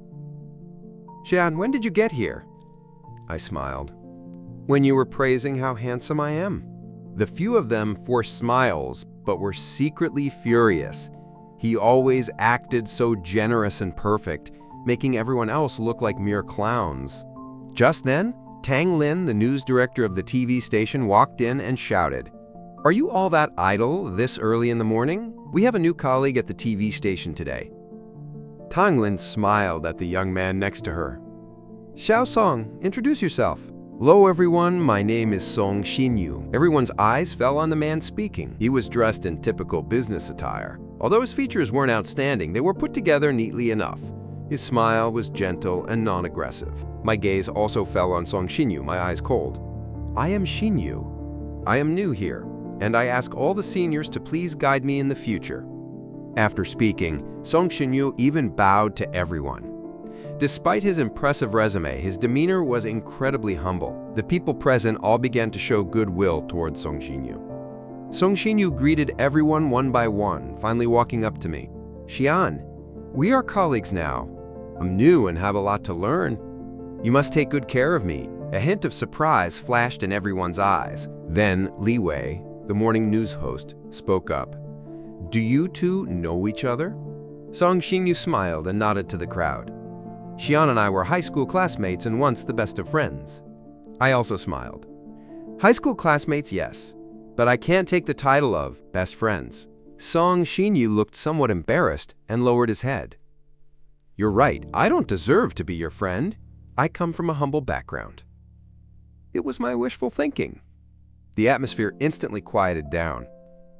"Xian, when did you get here?" I smiled. "When you were praising how handsome I am." The few of them forced smiles, but were secretly furious. He always acted so generous and perfect, making everyone else look like mere clowns. Just then, Tang Lin, the news director of the TV station, walked in and shouted, "Are you all that idle this early in the morning? We have a new colleague at the TV station today." Tang Lin smiled at the young man next to her. "Xiao Song, introduce yourself." "Hello everyone, my name is Song Xinyu." Everyone's eyes fell on the man speaking. He was dressed in typical business attire. Although his features weren't outstanding, they were put together neatly enough. His smile was gentle and non-aggressive. My gaze also fell on Song Xinyu, my eyes cold. "I am Xinyu. I am new here, and I ask all the seniors to please guide me in the future." After speaking, Song Xinyu even bowed to everyone. Despite his impressive resume, his demeanor was incredibly humble. The people present all began to show goodwill towards Song Xinyu. Song Xinyu greeted everyone one by one, finally walking up to me. "Xian, we are colleagues now. I'm new and have a lot to learn. You must take good care of me." A hint of surprise flashed in everyone's eyes. Then Li Wei, the morning news host, spoke up. "Do you two know each other?" Song Xinyu smiled and nodded to the crowd. "Xian and I were high school classmates and once the best of friends." I also smiled. "High school classmates, yes, but I can't take the title of best friends." Song Xinyu looked somewhat embarrassed and lowered his head. "You're right, I don't deserve to be your friend. I come from a humble background." It was my wishful thinking. The atmosphere instantly quieted down.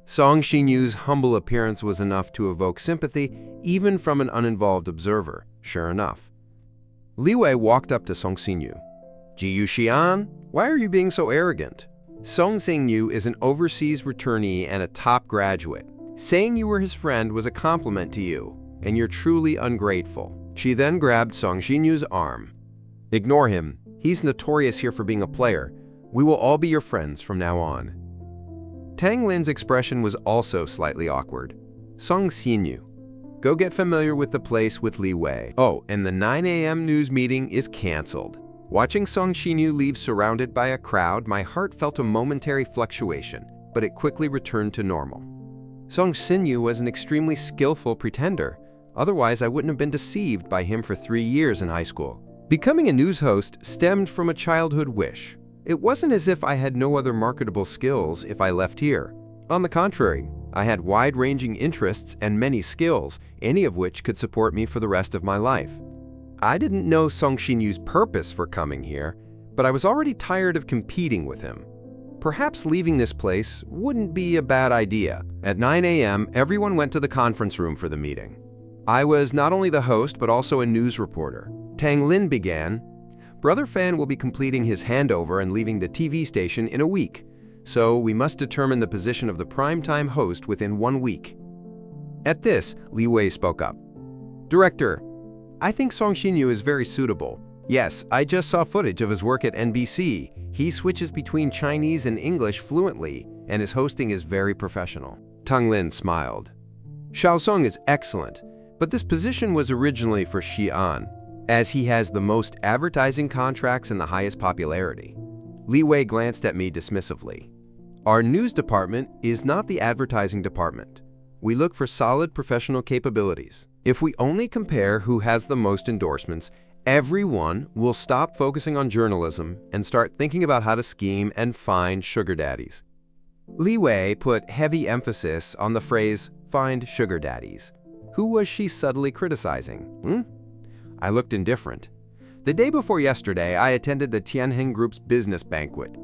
Song Xinyu's humble appearance was enough to evoke sympathy even from an uninvolved observer, sure enough. Li Wei walked up to Song Xinyu. "Jiyu Xian, why are you being so arrogant? Song Xinyu is an overseas returnee and a top graduate. Saying you were his friend was a compliment to you, and you're truly ungrateful." She then grabbed Song Xinyu's arm. "Ignore him. He's notorious here for being a player. We will all be your friends from now on." Tang Lin's expression was also slightly awkward. "Song Xinyu, go get familiar with the place with Li Wei. Oh, and the 9 a.m. news meeting is canceled." Watching Song Xinyu leave surrounded by a crowd, my heart felt a momentary fluctuation, but it quickly returned to normal. Song Xinyu was an extremely skillful pretender. Otherwise, I wouldn't have been deceived by him for 3 years in high school. Becoming a news host stemmed from a childhood wish. It wasn't as if I had no other marketable skills if I left here. On the contrary, I had wide-ranging interests and many skills, any of which could support me for the rest of my life. I didn't know Song Xinyu's purpose for coming here, but I was already tired of competing with him. Perhaps leaving this place wouldn't be a bad idea. At 9 a.m., everyone went to the conference room for the meeting. I was not only the host, but also a news reporter. Tang Lin began. "Brother Fan will be completing his handover and leaving the TV station in a week, so we must determine the position of the primetime host within 1 week." At this, Li Wei spoke up. "Director, I think Song Xinyu is very suitable. Yes, I just saw footage of his work at NBC. He switches between Chinese and English fluently, and his hosting is very professional." Tang Lin smiled. "Xiaosong is excellent, but this position was originally for Xi'an, as he has the most advertising contracts and the highest popularity." Li Wei glanced at me dismissively. "Our news department is not the advertising department. We look for solid professional capabilities. If we only compare who has the most endorsements, everyone will stop focusing on journalism and start thinking about how to scheme and find sugar daddies." Li Wei put heavy emphasis on the phrase, "find sugar daddies." Who was she subtly criticizing? I looked indifferent. The day before yesterday, I attended the Tianhe Group's business banquet.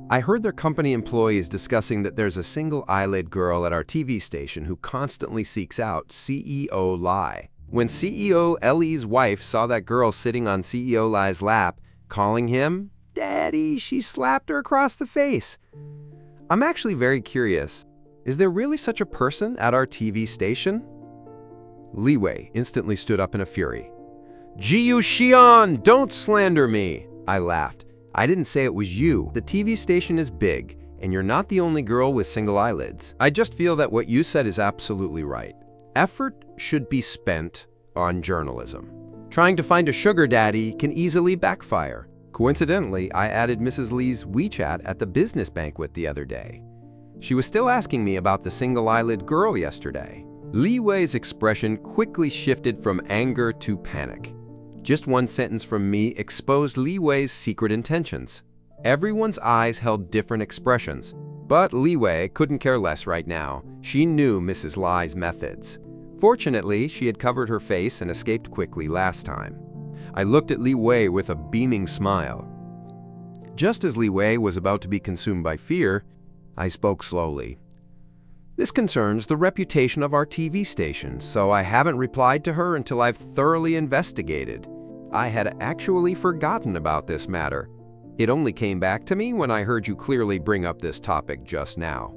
I heard their company employees discussing that there's a single-eyelid girl at our TV station who constantly seeks out CEO Lai. When CEO Ellie's wife saw that girl sitting on CEO Lai's lap, calling him Daddy, she slapped her across the face. I'm actually very curious. Is there really such a person at our TV station? Li Wei instantly stood up in a fury. "Jiyu Xian, don't slander me!" I laughed. "I didn't say it was you. The TV station is big, and you're not the only girl with single eyelids. I just feel that what you said is absolutely right. Effort should be spent on journalism. Trying to find a sugar daddy can easily backfire." Coincidentally, I added Mrs. Li's WeChat at the business banquet the other day. She was still asking me about the single-eyelid girl yesterday. Li Wei's expression quickly shifted from anger to panic. Just one sentence from me exposed Li Wei's secret intentions. Everyone's eyes held different expressions, but Li Wei couldn't care less right now. She knew Mrs. Li's methods. Fortunately, she had covered her face and escaped quickly last time. I looked at Li Wei with a beaming smile. Just as Li Wei was about to be consumed by fear, I spoke slowly. "This concerns the reputation of our TV station, so I haven't replied to her until I've thoroughly investigated. I had actually forgotten about this matter. It only came back to me when I heard you clearly bring up this topic just now."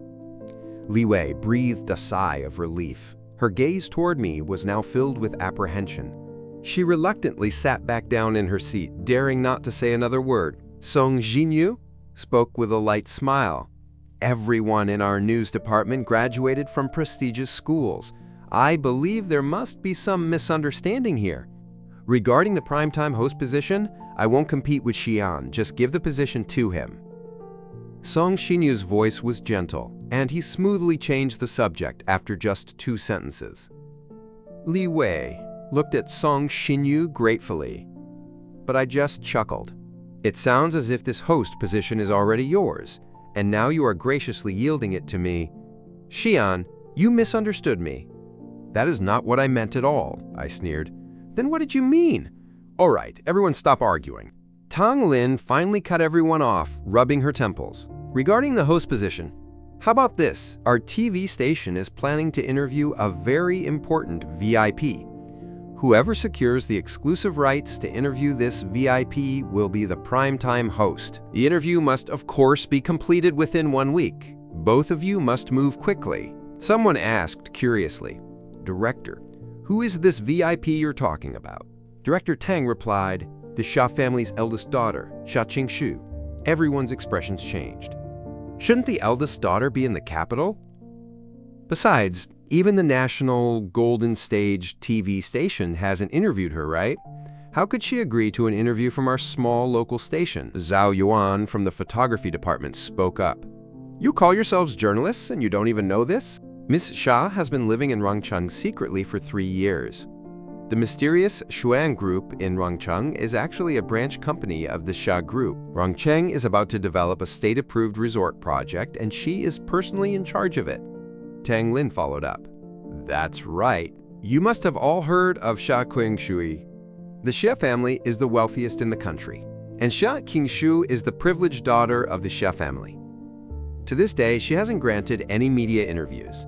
Li Wei breathed a sigh of relief. Her gaze toward me was now filled with apprehension. She reluctantly sat back down in her seat, daring not to say another word. Song Xinyu spoke with a light smile. "Everyone in our news department graduated from prestigious schools. I believe there must be some misunderstanding here. Regarding the primetime host position, I won't compete with Xi'an, just give the position to him." Song Xinyu's voice was gentle, and he smoothly changed the subject after just 2 sentences. Li Wei looked at Song Xinyu gratefully, but I just chuckled. "It sounds as if this host position is already yours, and now you are graciously yielding it to me. Xi'an, You misunderstood me. That is not what I meant at all, I sneered. Then what did you mean? All right, everyone stop arguing. Tang Lin finally cut everyone off, rubbing her temples. Regarding the host position, how about this? Our TV station is planning to interview a very important VIP. Whoever secures the exclusive rights to interview this VIP will be the primetime host. The interview must, of course, be completed within 1 week. Both of you must move quickly. Someone asked curiously, Director, who is this VIP you're talking about? Director Tang replied, the Xia family's eldest daughter, Xia Qingshu. Everyone's expressions changed. Shouldn't the eldest daughter be in the capital? Besides, even the national Golden Stage TV station hasn't interviewed her, right? How could she agree to an interview from our small local station? Zhao Yuan from the photography department spoke up. You call yourselves journalists and you don't even know this? Miss Xia has been living in Rongcheng secretly for 3 years. The mysterious Xuan Group in Rongcheng is actually a branch company of the Xia Group. Rongcheng is about to develop a state-approved resort project, and she is personally in charge of it. Tang Lin followed up. That's right. You must have all heard of Xia Qingshu. The Xia family is the wealthiest in the country, and Xia Qingshu is the privileged daughter of the Xia family. To this day, she hasn't granted any media interviews.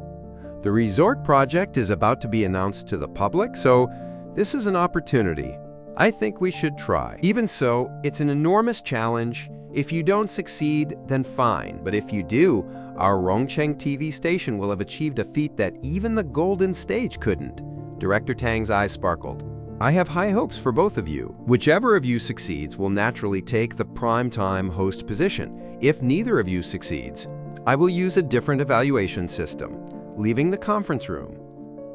The resort project is about to be announced to the public, so this is an opportunity. I think we should try. Even so, it's an enormous challenge. If you don't succeed, then fine. But if you do, our Rongcheng TV station will have achieved a feat that even the Golden Stage couldn't. Director Tang's eyes sparkled. I have high hopes for both of you. Whichever of you succeeds will naturally take the primetime host position. If neither of you succeeds, I will use a different evaluation system, leaving the conference room.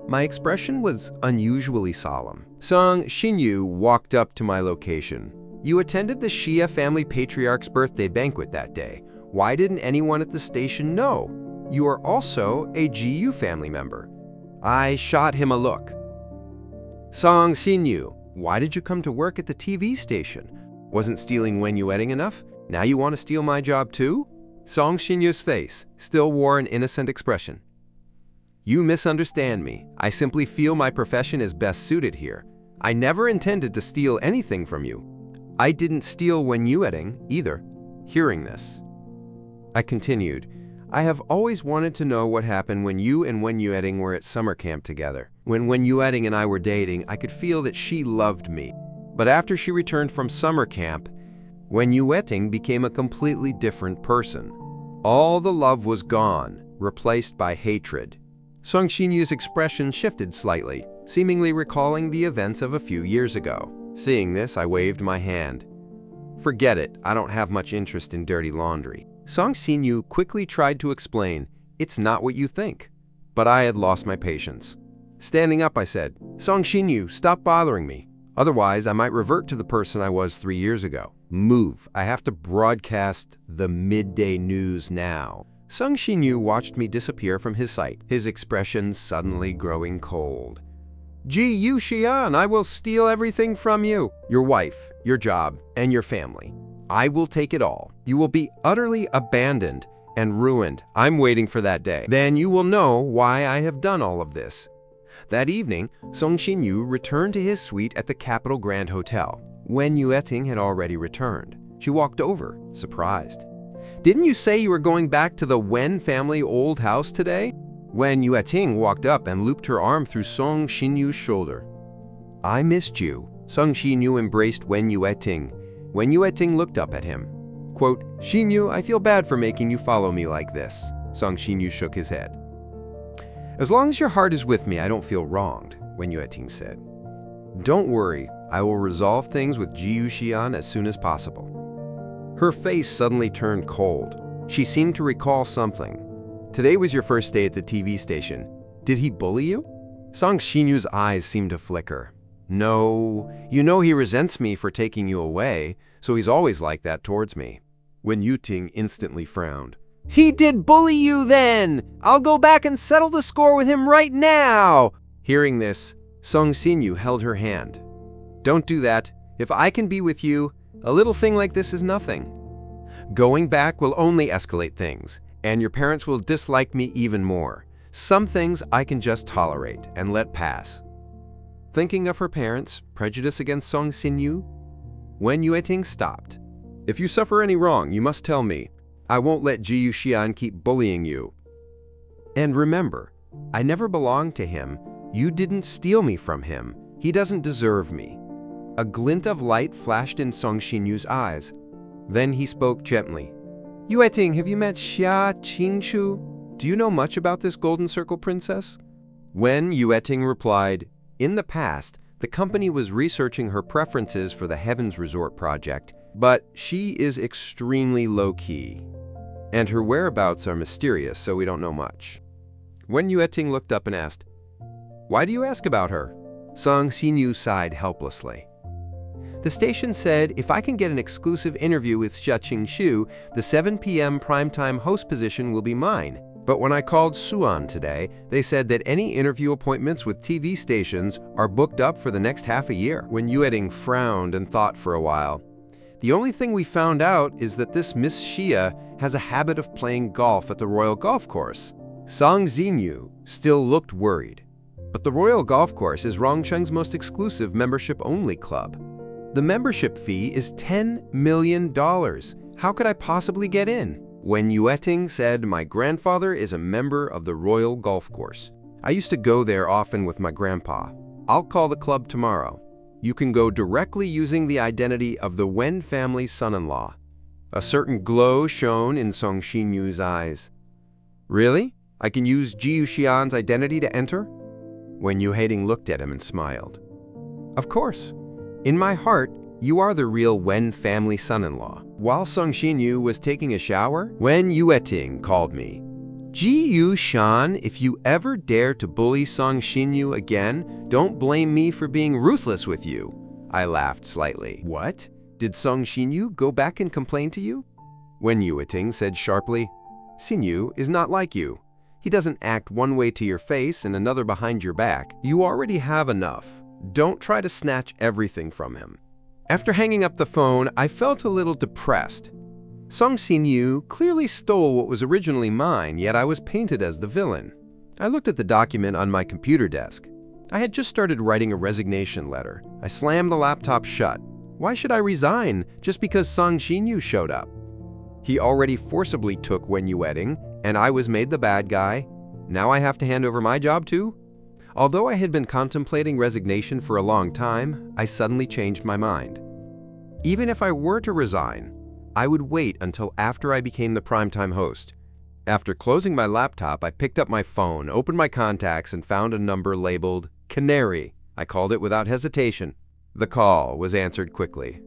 My expression was unusually solemn. Song Xinyu walked up to my location. You attended the Xia family patriarch's birthday banquet that day. Why didn't anyone at the station know? You are also a GU family member. I shot him a look. Song Xinyu, why did you come to work at the TV station? Wasn't stealing Wen Yueting enough? Now you want to steal my job too? Song Xinyu's face still wore an innocent expression. You misunderstand me. I simply feel my profession is best suited here. I never intended to steal anything from you. I didn't steal Wen Yueting either. Hearing this, I continued, I have always wanted to know what happened when you and Wen Yueting were at summer camp together. When Wen Yueting and I were dating, I could feel that she loved me. But after she returned from summer camp, Wen Yueting became a completely different person. All the love was gone, replaced by hatred. Song Xinyu's expression shifted slightly, seemingly recalling the events of a few years ago. Seeing this, I waved my hand. Forget it, I don't have much interest in dirty laundry. Song Xinyu quickly tried to explain, it's not what you think. But I had lost my patience. Standing up, I said, Song Xinyu, stop bothering me. Otherwise, I might revert to the person I was 3 years ago. Move, I have to broadcast the midday news now. Song Xinyu watched me disappear from his sight, his expression suddenly growing cold. Ji Yu Xian, I will steal everything from you. Your wife, your job, and your family. I will take it all. You will be utterly abandoned and ruined. I'm waiting for that day. Then you will know why I have done all of this. That evening, Song Xinyu returned to his suite at the Capital Grand Hotel. Wen Yueting had already returned. She walked over, surprised. Didn't you say you were going back to the Wen family old house today? Wen Yueting walked up and looped her arm through Song Xinyu's shoulder. I missed you. Song Xinyu embraced Wen Yueting. Wen Yueting looked up at him. Quote, Xinyu, I feel bad for making you follow me like this. Song Xinyu shook his head. As long as your heart is with me, I don't feel wronged, Wen Yueting said. Don't worry, I will resolve things with Ji Yu Xian as soon as possible. Her face suddenly turned cold. She seemed to recall something. Today was your first day at the TV station. Did he bully you? Song Xinyu's eyes seemed to flicker. No, you know he resents me for taking you away, so he's always like that towards me. Wen Yueting instantly frowned. He did bully you then! I'll go back and settle the score with him right now! Hearing this, Song Xinyu held her hand. Don't do that. If I can be with you, a little thing like this is nothing. Going back will only escalate things, and your parents will dislike me even more. Some things I can just tolerate and let pass. Thinking of her parents' prejudice against Song Xin-yu, Wen Yueting stopped. If you suffer any wrong, you must tell me. I won't let Ji Yuxian keep bullying you. And remember, I never belonged to him. You didn't steal me from him. He doesn't deserve me. A glint of light flashed in Song Xinyu's eyes. Then he spoke gently. Yueting, have you met Xia Qingchu? Do you know much about this Golden Circle princess? Wen Yueting replied, in the past, the company was researching her preferences for the Heavens Resort project, but she is extremely low-key. And her whereabouts are mysterious, so we don't know much. Wen Yueting looked up and asked, why do you ask about her? Song Xinyu sighed helplessly. The station said if I can get an exclusive interview with Xia Qingshu, the 7 p.m. primetime host position will be mine. But when I called Suan today, they said that any interview appointments with TV stations are booked up for the next half a year. Wen Yueting frowned and thought for a while. The only thing we found out is that this Miss Xia has a habit of playing golf at the Royal Golf Course. Song Xinyu still looked worried. But the Royal Golf Course is Rongcheng's most exclusive membership-only club. The membership fee is $10 million. How could I possibly get in? Wen Yueting said, my grandfather is a member of the Royal Golf Course. I used to go there often with my grandpa. I'll call the club tomorrow. You can go directly using the identity of the Wen family's son-in-law. A certain glow shone in Song Xinyu's eyes. Really? I can use Ji Yuxian's identity to enter? Wen Yueting looked at him and smiled. Of course. In my heart, you are the real Wen family son-in-law. While Song Xinyu was taking a shower, Wen Yueting called me. Ji Yuxian, if you ever dare to bully Song Xinyu again, don't blame me for being ruthless with you. I laughed slightly. What? Did Song Xinyu go back and complain to you? Wen Yueting said sharply, Xinyu is not like you. He doesn't act one way to your face and another behind your back. You already have enough. Don't try to snatch everything from him. After hanging up the phone, I felt a little depressed. Song Xinyu clearly stole what was originally mine, yet I was painted as the villain. I looked at the document on my computer desk. I had just started writing a resignation letter. I slammed the laptop shut. Why should I resign just because Song Xinyu showed up? He already forcibly took Wen Yueting, and I was made the bad guy. Now I have to hand over my job too? Although I had been contemplating resignation for a long time, I suddenly changed my mind. Even if I were to resign, I would wait until after I became the primetime host. After closing my laptop, I picked up my phone, opened my contacts, and found a number labeled Canary. I called it without hesitation. The call was answered quickly.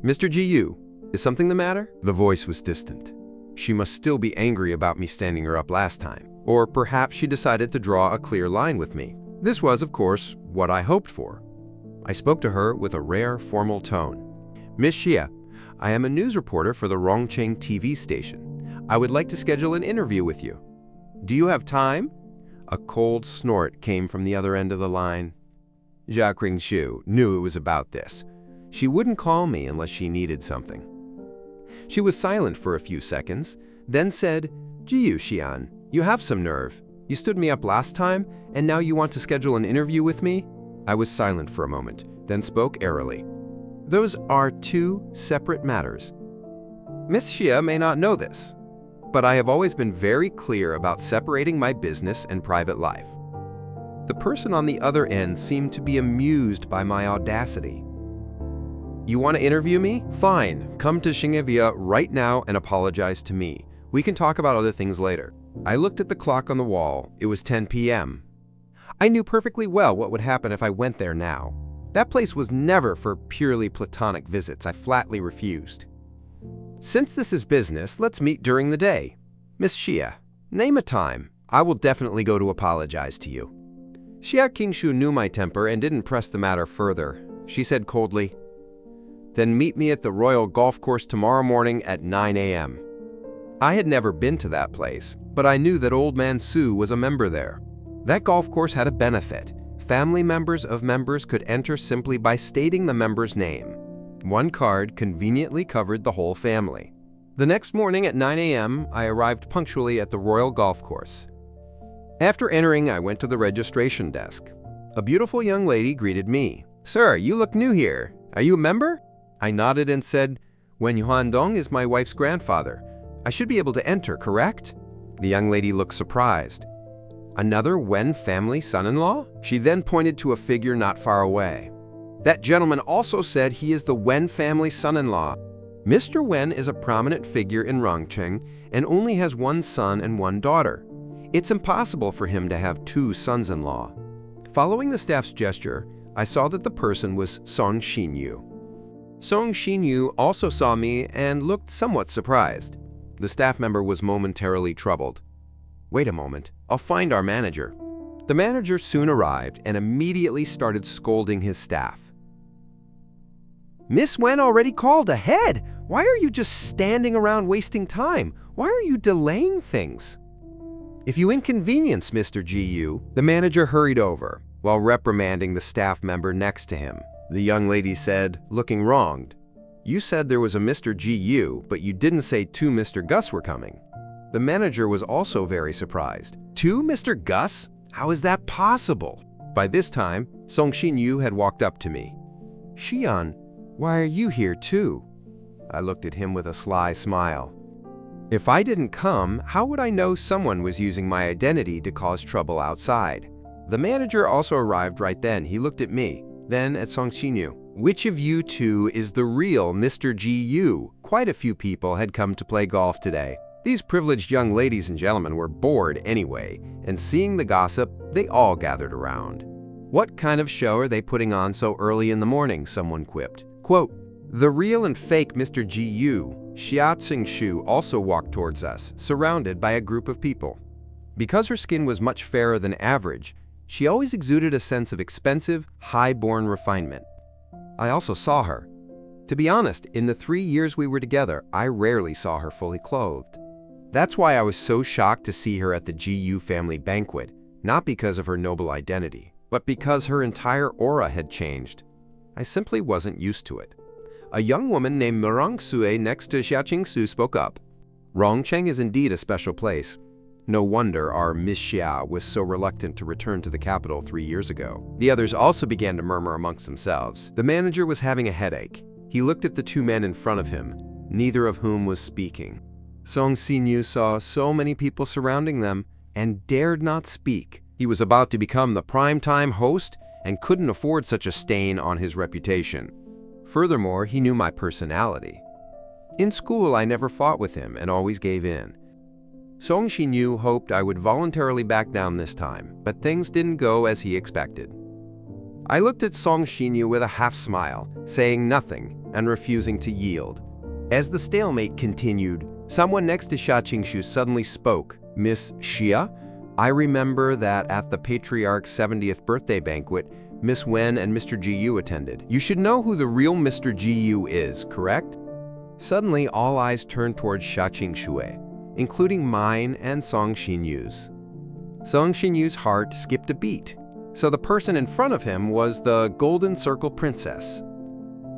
Mr. Ji-yu, is something the matter? The voice was distant. She must still be angry about me standing her up last time. Or perhaps she decided to draw a clear line with me. This was, of course, what I hoped for. I spoke to her with a rare, formal tone. Miss Xia, I am a news reporter for the Rongcheng TV station. I would like to schedule an interview with you. Do you have time? A cold snort came from the other end of the line. Xia Qingshu knew it was about this. She wouldn't call me unless she needed something. She was silent for a few seconds, then said, Ji Yuxian, you have some nerve. You stood me up last time, and now you want to schedule an interview with me? I was silent for a moment, then spoke airily. Those are two separate matters. Miss Xia may not know this, but I have always been very clear about separating my business and private life. The person on the other end seemed to be amused by my audacity. You want to interview me? Fine, come to Xingevia right now and apologize to me. We can talk about other things later. I looked at the clock on the wall. It was 10 p.m. I knew perfectly well what would happen if I went there now. That place was never for purely platonic visits. I flatly refused. Since this is business, let's meet during the day. Miss Xia, name a time. I will definitely go to apologize to you. Xia Qingshu knew my temper and didn't press the matter further. She said coldly, Then meet me at the Royal Golf Course tomorrow morning at 9 a.m. I had never been to that place, but I knew that Old Man Su was a member there. That golf course had a benefit. Family members of members could enter simply by stating the member's name. One card conveniently covered the whole family. The next morning at 9 a.m., I arrived punctually at the Royal Golf Course. After entering, I went to the registration desk. A beautiful young lady greeted me. "Sir, you look new here. Are you a member?" I nodded and said, "Wen Yuandong is my wife's grandfather. I should be able to enter, correct?" The young lady looked surprised. "Another Wen family son-in-law?" She then pointed to a figure not far away. "That gentleman also said he is the Wen family son-in-law." Mr. Wen is a prominent figure in Rongcheng and only has one son and one daughter. It's impossible for him to have two sons-in-law. Following the staff's gesture, I saw that the person was Song Xinyu. Song Xinyu also saw me and looked somewhat surprised. The staff member was momentarily troubled. "Wait a moment, I'll find our manager." The manager soon arrived and immediately started scolding his staff. "Miss Wen already called ahead. Why are you just standing around wasting time? Why are you delaying things?" "If you inconvenience Mr. Gu," the manager hurried over, while reprimanding the staff member next to him. The young lady said, looking wronged, "You said there was a Mr. Gu, but you didn't say two Mr. Gus were coming." The manager was also very surprised. "Two Mr. Gus? How is that possible?" By this time, Song Xinyu had walked up to me. "Xian, why are you here too?" I looked at him with a sly smile. If I didn't come, how would I know someone was using my identity to cause trouble outside? The manager also arrived right then. He looked at me, then at Song Xinyu. "Which of you two is the real Mr. Gu?" Quite a few people had come to play golf today. These privileged young ladies and gentlemen were bored anyway, and seeing the gossip, they all gathered around. "What kind of show are they putting on so early in the morning?" someone quipped. Quote, "The real and fake Mr. Gu, Xia Qingshu, also walked towards us, surrounded by a group of people. Because her skin was much fairer than average, she always exuded a sense of expensive, high-born refinement. I also saw her. To be honest, in the 3 years we were together, I rarely saw her fully clothed. That's why I was so shocked to see her at the Gu family banquet, not because of her noble identity, but because her entire aura had changed. I simply wasn't used to it." A young woman named Mirang Sue next to Xia Qingsu spoke up. "Rongcheng is indeed a special place. No wonder our Miss Xia was so reluctant to return to the capital 3 years ago." The others also began to murmur amongst themselves. The manager was having a headache. He looked at the two men in front of him, neither of whom was speaking. Song Xinyu saw so many people surrounding them and dared not speak. He was about to become the prime-time host and couldn't afford such a stain on his reputation. Furthermore, he knew my personality. In school, I never fought with him and always gave in. Song Xinyu hoped I would voluntarily back down this time, but things didn't go as he expected. I looked at Song Xinyu with a half-smile, saying nothing and refusing to yield. As the stalemate continued, someone next to Xia Qingshu suddenly spoke. "Miss Xia, I remember that at the Patriarch's 70th birthday banquet, Miss Wen and Mr. Gu attended. You should know who the real Mr. Gu is, correct?" Suddenly, all eyes turned towards Xia Qingshu, including mine and Song Xinyu's. Song Xinyu's heart skipped a beat. So the person in front of him was the Golden Circle Princess,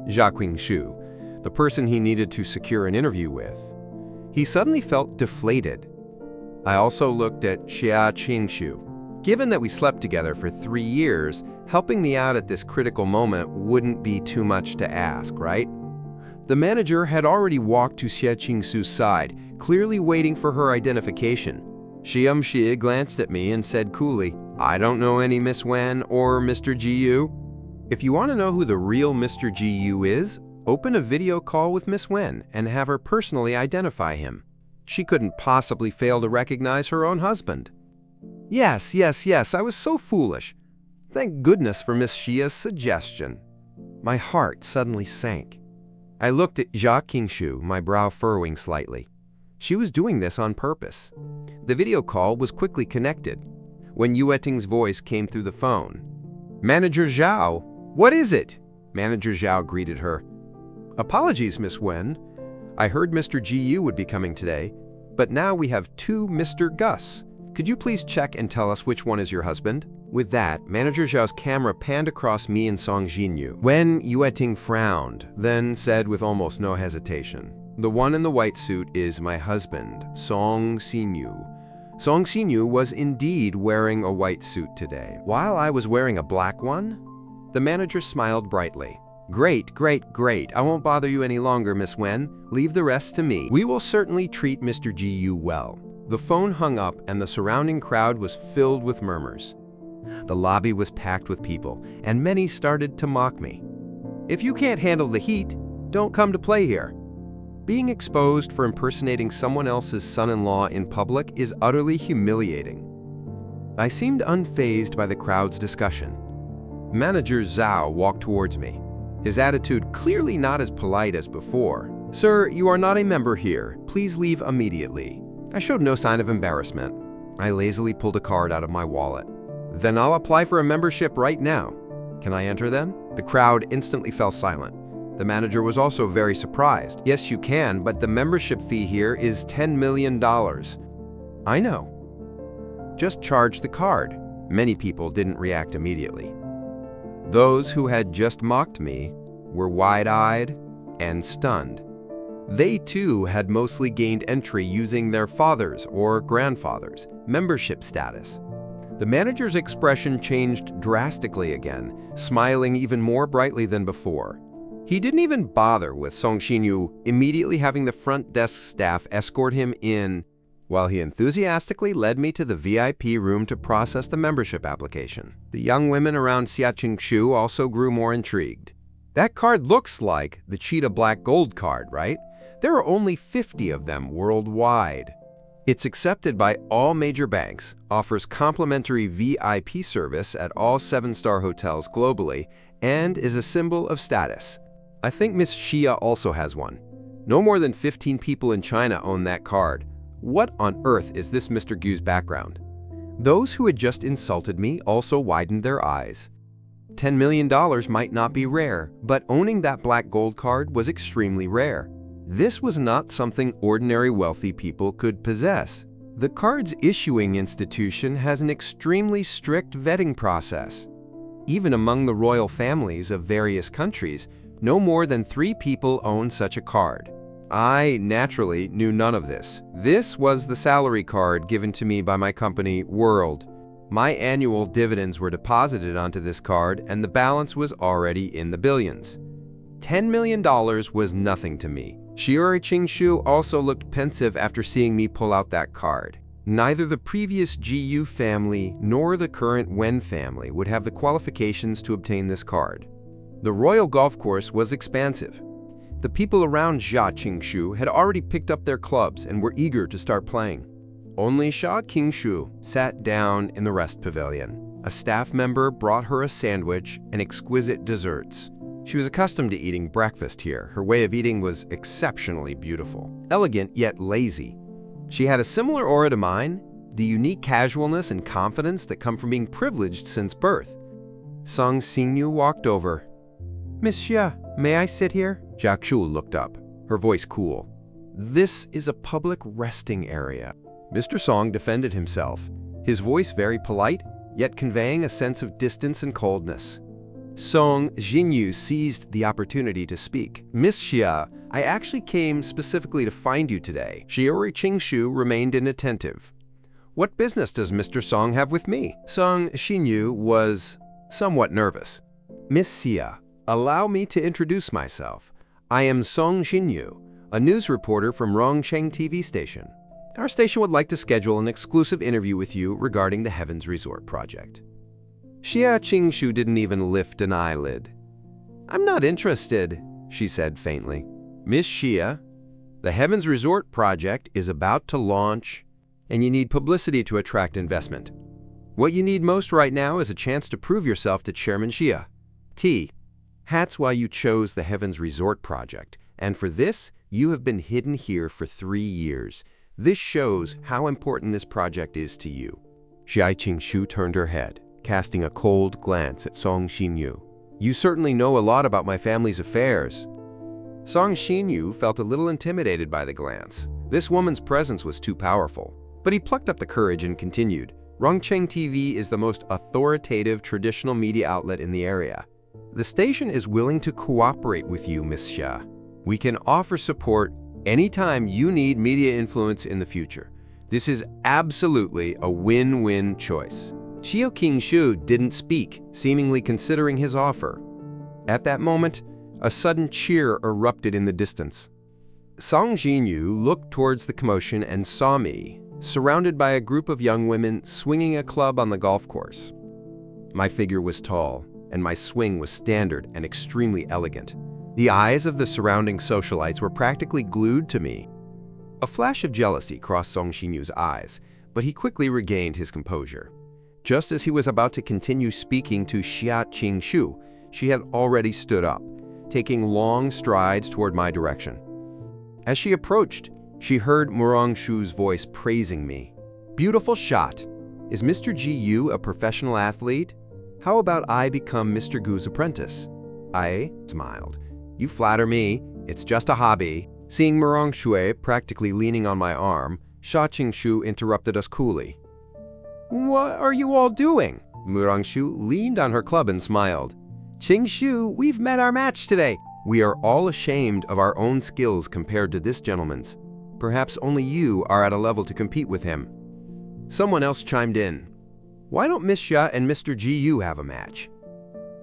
Xia Qingshu, the person he needed to secure an interview with. He suddenly felt deflated. I also looked at Xia Qingshu. Given that we slept together for 3 years, helping me out at this critical moment wouldn't be too much to ask, right? The manager had already walked to Xia Qingsu's side, clearly waiting for her identification. Xia glanced at me and said coolly, "I don't know any Miss Wen or Mr. Gu. If you want to know who the real Mr. Gu is, open a video call with Miss Wen and have her personally identify him. She couldn't possibly fail to recognize her own husband." Yes, I was so foolish. Thank goodness for Miss Xia's suggestion. My heart suddenly sank. I looked at Xia Qingshu, my brow furrowing slightly. She was doing this on purpose. The video call was quickly connected. When Yueting's voice came through the phone. "Manager Zhao, what is it?" Manager Zhao greeted her. "Apologies, Miss Wen. I heard Mr. Gu would be coming today, but now we have 2 Mr. Gus. Could you please check and tell us which one is your husband?" With that, Manager Zhao's camera panned across me and Song Xinyu. Wen Yueting frowned, then said with almost no hesitation, "The one in the white suit is my husband, Song Xinyu." Song Xinyu was indeed wearing a white suit today, while I was wearing a black one. The manager smiled brightly. Great, great, great. I won't bother you any longer, Miss Wen. Leave the rest to me. We will certainly treat Mr. Jiyu well. The phone hung up and the surrounding crowd was filled with murmurs. The lobby was packed with people, and many started to mock me. If you can't handle the heat, don't come to play here. Being exposed for impersonating someone else's son-in-law in public is utterly humiliating. I seemed unfazed by the crowd's discussion. Manager Zhao walked towards me, his attitude clearly not as polite as before. Sir, you are not a member here. Please leave immediately. I showed no sign of embarrassment. I lazily pulled a card out of my wallet. Then I'll apply for a membership right now. Can I enter then? The crowd instantly fell silent. The manager was also very surprised. Yes, you can, but the membership fee here is $10 million. I know. Just charge the card. Many people didn't react immediately. Those who had just mocked me were wide-eyed and stunned. They too had mostly gained entry using their father's or grandfather's membership status. The manager's expression changed drastically again, smiling even more brightly than before. He didn't even bother with Song Xinyu immediately having the front desk staff escort him in, while he enthusiastically led me to the VIP room to process the membership application. The young women around Xia Qingshu also grew more intrigued. That card looks like the Cheetah Black Gold card, right? There are only 50 of them worldwide. It's accepted by all major banks, offers complimentary VIP service at all 7-star hotels globally, and is a symbol of status. I think Miss Xia also has one. No more than 15 people in China own that card. What on earth is this Mr. Gu's background? Those who had just insulted me also widened their eyes. $10 million might not be rare, but owning that black gold card was extremely rare. This was not something ordinary wealthy people could possess. The card's issuing institution has an extremely strict vetting process. Even among the royal families of various countries, no more than 3 people own such a card. I, naturally, knew none of this. This was the salary card given to me by my company, World. My annual dividends were deposited onto this card, and the balance was already in the billions. $10 million was nothing to me. Shiori Qingshu also looked pensive after seeing me pull out that card. Neither the previous Jiyu family nor the current Wen family would have the qualifications to obtain this card. The royal golf course was expansive. The people around Xia Qingshu had already picked up their clubs and were eager to start playing. Only Xia Qingshu sat down in the rest pavilion. A staff member brought her a sandwich and exquisite desserts. She was accustomed to eating breakfast here. Her way of eating was exceptionally beautiful, elegant yet lazy. She had a similar aura to mine, the unique casualness and confidence that come from being privileged since birth. Song Xinyu walked over. Miss Xia, may I sit here? Jia Qiu looked up, her voice cool. This is a public resting area. Mr. Song defended himself, his voice very polite, yet conveying a sense of distance and coldness. Song Xinyu seized the opportunity to speak. Miss Xia, I actually came specifically to find you today. Shiori Qingshu remained inattentive. What business does Mr. Song have with me? Song Xinyu was somewhat nervous. Miss Xia, allow me to introduce myself. I am Song Xinyu, a news reporter from Rongcheng TV station. Our station would like to schedule an exclusive interview with you regarding the Heavens Resort project. Xia Qingshu didn't even lift an eyelid. I'm not interested, she said faintly. Miss Xia, the Heavens Resort project is about to launch, and you need publicity to attract investment. What you need most right now is a chance to prove yourself to Chairman Xia. That's why you chose the Heavens Resort project, and for this, you have been hidden here for 3 years. This shows how important this project is to you. Xia Qingshu turned her head, casting a cold glance at Song Xinyu. You certainly know a lot about my family's affairs. Song Xinyu felt a little intimidated by the glance. This woman's presence was too powerful. But he plucked up the courage and continued. Rongcheng TV is the most authoritative traditional media outlet in the area. The station is willing to cooperate with you, Miss Xia. We can offer support anytime you need media influence in the future. This is absolutely a win-win choice. Xiao Qingshu didn't speak, seemingly considering his offer. At that moment, a sudden cheer erupted in the distance. Song Jinyu looked towards the commotion and saw me, surrounded by a group of young women swinging a club on the golf course. My figure was tall, and my swing was standard and extremely elegant. The eyes of the surrounding socialites were practically glued to me. A flash of jealousy crossed Song Xinyu's eyes, but he quickly regained his composure. Just as he was about to continue speaking to Xia Qingshu, she had already stood up, taking long strides toward my direction. As she approached, she heard Murong Shu's voice praising me. "Beautiful shot. Is Mr. Ji Yu a professional athlete? How about I become Mr. Gu's apprentice?" I smiled. "You flatter me. It's just a hobby." Seeing Murong Shui practically leaning on my arm, Xia Qingshu interrupted us coolly. "What are you all doing?" Murong Shu leaned on her club and smiled. "Qingshu, we've met our match today. We are all ashamed of our own skills compared to this gentleman's. Perhaps only you are at a level to compete with him." Someone else chimed in. "Why don't Miss Xia and Mr. Ji Yu have a match?"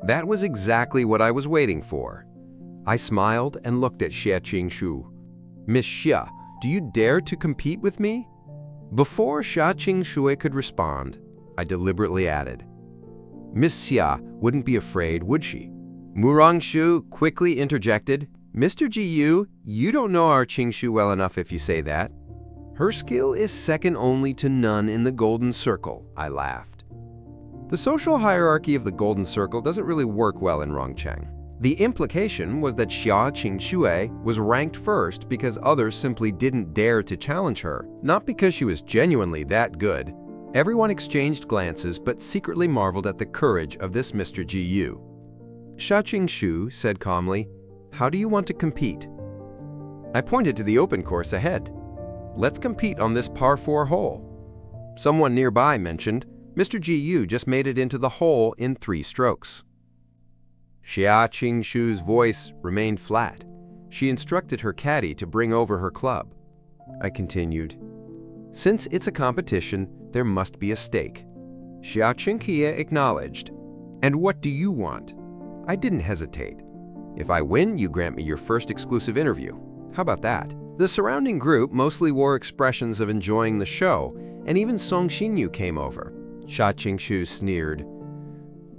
That was exactly what I was waiting for. I smiled and looked at Xia Qingshu. "Miss Xia, do you dare to compete with me?" Before Xia Qingshu could respond, I deliberately added, "Miss Xia wouldn't be afraid, would she?" Murong Shu quickly interjected, "Mr. Ji Yu, you don't know our Qingshu well enough if you say that. Her skill is second only to none in the Golden Circle," I laughed. The social hierarchy of the Golden Circle doesn't really work well in Rongcheng. The implication was that Xia Qingshu was ranked first because others simply didn't dare to challenge her, not because she was genuinely that good. Everyone exchanged glances but secretly marveled at the courage of this Mr. Ji Yu. Xia Qingshu said calmly, "How do you want to compete?" I pointed to the open course ahead. "Let's compete on this par 4 hole." Someone nearby mentioned, "Mr. Ji Yu just made it into the hole in 3 strokes." Xia Qingshu's voice remained flat. She instructed her caddy to bring over her club. I continued, "Since it's a competition, there must be a stake." Xia Qingshu acknowledged. "And what do you want?" I didn't hesitate. "If I win, you grant me your first exclusive interview. How about that?" The surrounding group mostly wore expressions of enjoying the show, and even Song Xinyu came over. Xia Qingshu sneered.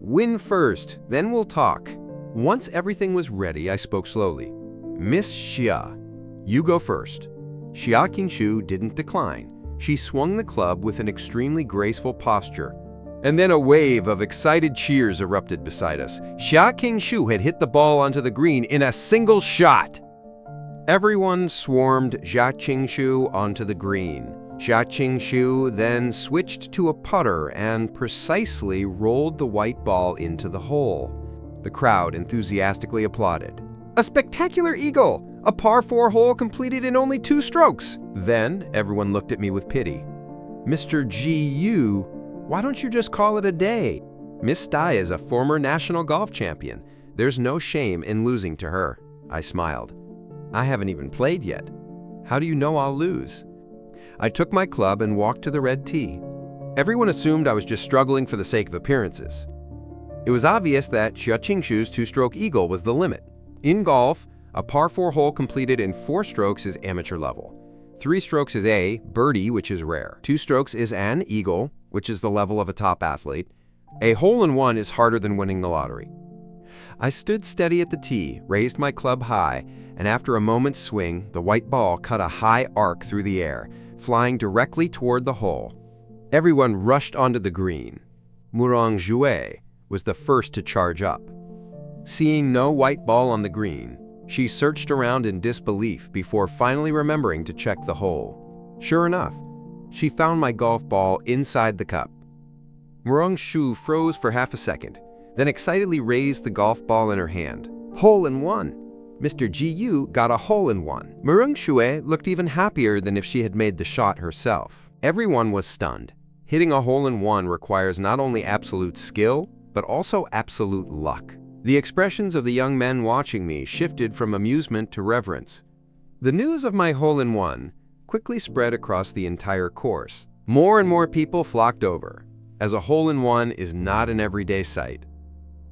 "Win first, then we'll talk." Once everything was ready, I spoke slowly. "Miss Xia, you go first." Xia Qingshu didn't decline. She swung the club with an extremely graceful posture. And then a wave of excited cheers erupted beside us. Xia Qingshu had hit the ball onto the green in a single shot. Everyone swarmed Xia Qingshu onto the green. Xia Qingshu then switched to a putter and precisely rolled the white ball into the hole. The crowd enthusiastically applauded. "A spectacular eagle! A par 4 hole completed in only 2 strokes!" Then everyone looked at me with pity. "Mr. Ji Yu, why don't you just call it a day? Miss Dai is a former national golf champion. There's no shame in losing to her." I smiled. "I haven't even played yet. How do you know I'll lose?" I took my club and walked to the red tee. Everyone assumed I was just struggling for the sake of appearances. It was obvious that Xia Qingshu's 2-stroke eagle was the limit. In golf, a par 4 hole completed in 4 strokes is amateur level. 3 strokes is a birdie, which is rare. 2 strokes is an eagle, which is the level of a top athlete. A hole-in-one is harder than winning the lottery. I stood steady at the tee, raised my club high, and after a moment's swing, the white ball cut a high arc through the air, flying directly toward the hole. Everyone rushed onto the green. Murong Shu was the first to charge up. Seeing no white ball on the green, she searched around in disbelief before finally remembering to check the hole. Sure enough, she found my golf ball inside the cup. Murong Shu froze for half a second, then excitedly raised the golf ball in her hand. Hole-in-one! Mr. Ji Yu got a hole-in-one. Murong Shu looked even happier than if she had made the shot herself. Everyone was stunned. Hitting a hole-in-one requires not only absolute skill, but also absolute luck. The expressions of the young men watching me shifted from amusement to reverence. The news of my hole-in-one quickly spread across the entire course. More and more people flocked over, as a hole-in-one is not an everyday sight.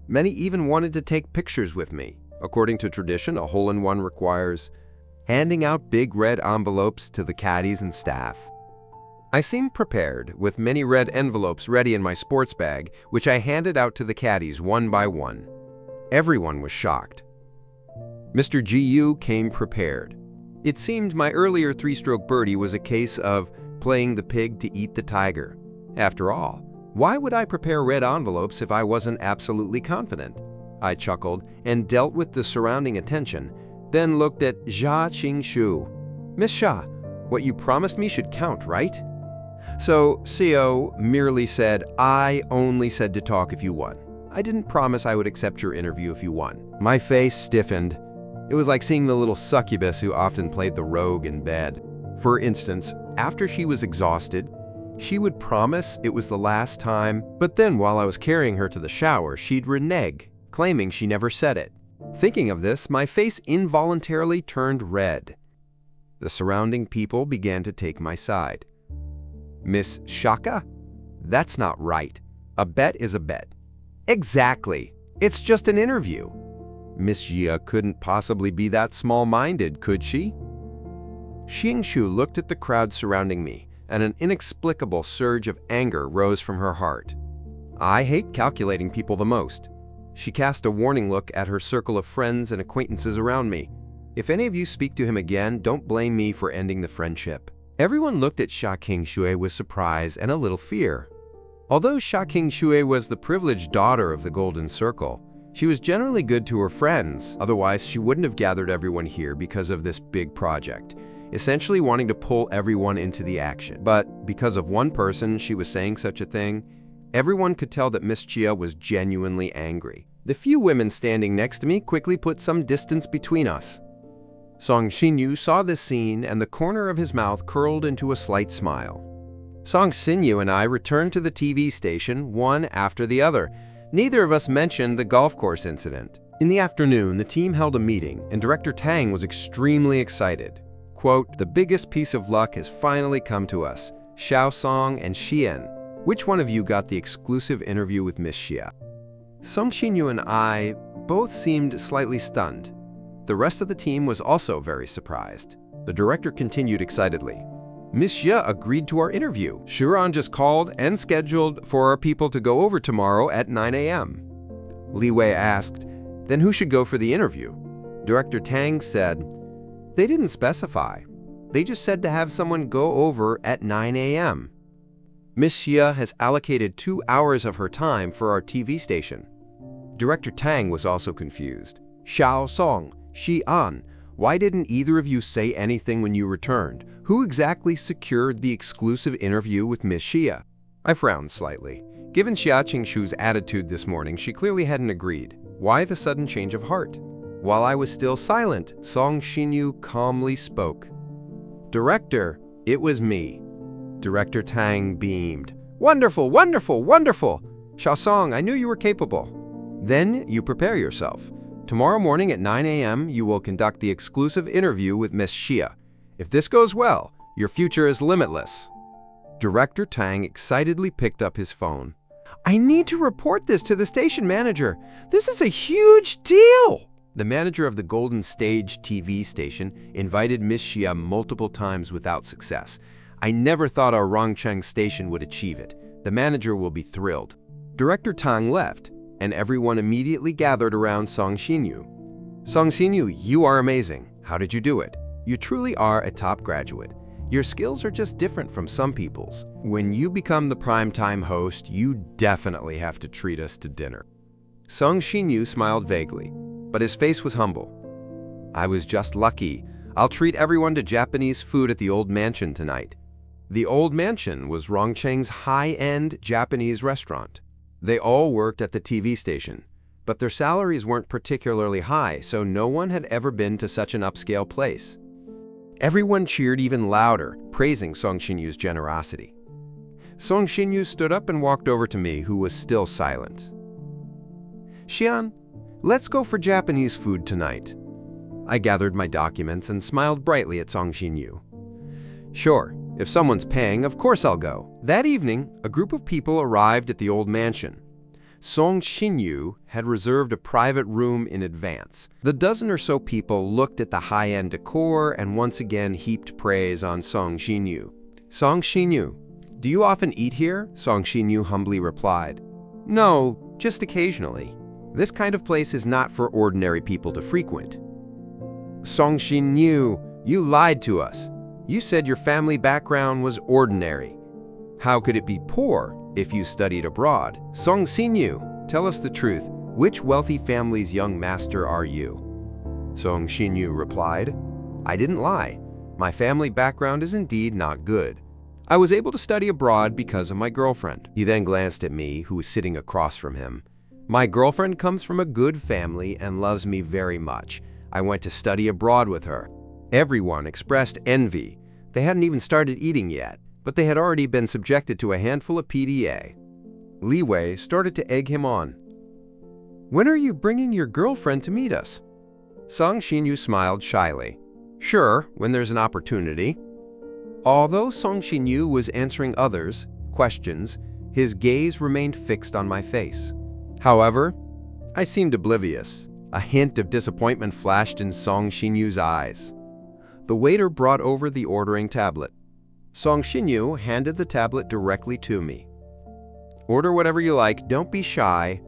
Many even wanted to take pictures with me. According to tradition, a hole-in-one requires handing out big red envelopes to the caddies and staff. I seemed prepared, with many red envelopes ready in my sports bag, which I handed out to the caddies one by one. Everyone was shocked. Mr. GU came prepared. It seemed my earlier three-stroke birdie was a case of playing the pig to eat the tiger. After all, why would I prepare red envelopes if I wasn't absolutely confident? I chuckled and dealt with the surrounding attention, then looked at Xia Qingxu. Miss Xia, what you promised me should count, right? So, CO merely said, I only said to talk if you won. I didn't promise I would accept your interview if you won. My face stiffened. It was like seeing the little succubus who often played the rogue in bed. For instance, after she was exhausted, she would promise it was the last time, but then while I was carrying her to the shower, she'd renege, claiming she never said it. Thinking of this, my face involuntarily turned red. The surrounding people began to take my side. Miss Shaka? That's not right. A bet is a bet. Exactly. It's just an interview. Miss Jia couldn't possibly be that small-minded, could she? Xingshu looked at the crowd surrounding me, and an inexplicable surge of anger rose from her heart. I hate calculating people the most. She cast a warning look at her circle of friends and acquaintances around me. If any of you speak to him again, don't blame me for ending the friendship. Everyone looked at Xia Qingshui with surprise and a little fear. Although Xia Qingshui was the privileged daughter of the Golden Circle, she was generally good to her friends. Otherwise, she wouldn't have gathered everyone here because of this big project, essentially wanting to pull everyone into the action. But because of one person she was saying such a thing, everyone could tell that Miss Chia was genuinely angry. The few women standing next to me quickly put some distance between us. Song Xinyu saw this scene, and the corner of his mouth curled into a slight smile. Song Xinyu and I returned to the TV station, one after the other. Neither of us mentioned the golf course incident. In the afternoon, the team held a meeting, and Director Tang was extremely excited. Quote, "The biggest piece of luck has finally come to us. Xiao Song and Xian. Which one of you got the exclusive interview with Miss Xia?" Song Xinyu and I both seemed slightly stunned. The rest of the team was also very surprised. The director continued excitedly. "Miss Xia agreed to our interview. Shuran just called and scheduled for our people to go over tomorrow at 9 a.m. Li Wei asked, "Then who should go for the interview?" Director Tang said, "They didn't specify. They just said to have someone go over at 9 a.m. Miss Xia has allocated 2 hours of her time for our TV station." Director Tang was also confused. "Xiao Song, Xian, why didn't either of you say anything when you returned? Who exactly secured the exclusive interview with Miss Xia?" I frowned slightly. Given Xia Qingshu's attitude this morning, she clearly hadn't agreed. Why the sudden change of heart? While I was still silent, Song Xinyu calmly spoke. "Director, it was me." Director Tang beamed. "Wonderful, wonderful, wonderful! Xiaosong, I knew you were capable." "Then you prepare yourself. Tomorrow morning at 9 a.m., you will conduct the exclusive interview with Miss Xia. If this goes well, your future is limitless." Director Tang excitedly picked up his phone. "I need to report this to the station manager. This is a huge deal!" The manager of the Golden Stage TV station invited Miss Xia multiple times without success. I never thought our Rongcheng station would achieve it. The manager will be thrilled. Director Tang left, and everyone immediately gathered around Song Xinyu. "Song Xinyu, you are amazing. How did you do it? You truly are a top graduate. Your skills are just different from some people's. When you become the primetime host, you definitely have to treat us to dinner." Song Xinyu smiled vaguely, but his face was humble. "I was just lucky. I'll treat everyone to Japanese food at the Old Mansion tonight." The Old Mansion was Rongcheng's high-end Japanese restaurant. They all worked at the TV station, but their salaries weren't particularly high, so no one had ever been to such an upscale place. Everyone cheered even louder, praising Song Xinyu's generosity. Song Xinyu stood up and walked over to me, who was still silent. "Xian, let's go for Japanese food tonight." I gathered my documents and smiled brightly at Song Xinyu. Sure, if someone's paying, of course I'll go. That evening, a group of people arrived at the old mansion. Song Shin-yu had reserved a private room in advance. The dozen or so people looked at the high-end decor and once again heaped praise on Song Shin-yu. Song Shin-yu, do you often eat here? Song Shin-yu humbly replied. No, just occasionally. This kind of place is not for ordinary people to frequent. Song Shin-yu, you lied to us. You said your family background was ordinary. How could it be poor if you studied abroad? Song Shin-yu, tell us the truth. Which wealthy family's young master are you? Song Shin-yu replied, I didn't lie. My family background is indeed not good. I was able to study abroad because of my girlfriend. He then glanced at me, who was sitting across from him. My girlfriend comes from a good family and loves me very much. I went to study abroad with her. Everyone expressed envy. They hadn't even started eating yet, but they had already been subjected to a handful of PDA. Li Wei started to egg him on. When are you bringing your girlfriend to meet us? Song Shin-yu smiled shyly. Sure, when there's an opportunity. Although Song Shin-yu was answering others' questions, his gaze remained fixed on my face. However, I seemed oblivious. A hint of disappointment flashed in Song Shin-yu's eyes. The waiter brought over the ordering tablet. Song Shin-yu handed the tablet directly to me. Order whatever you like, don't be shy.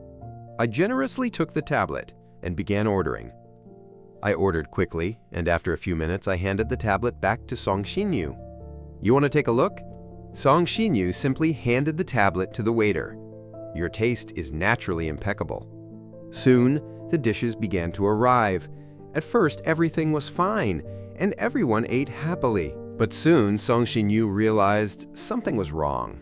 I generously took the tablet and began ordering. I ordered quickly, and after a few minutes I handed the tablet back to Song Shin-yu. You want to take a look? Song Shin-yu simply handed the tablet to the waiter. Your taste is naturally impeccable. Soon, the dishes began to arrive. At first, everything was fine, and everyone ate happily. But soon, Song Shin-yu realized something was wrong.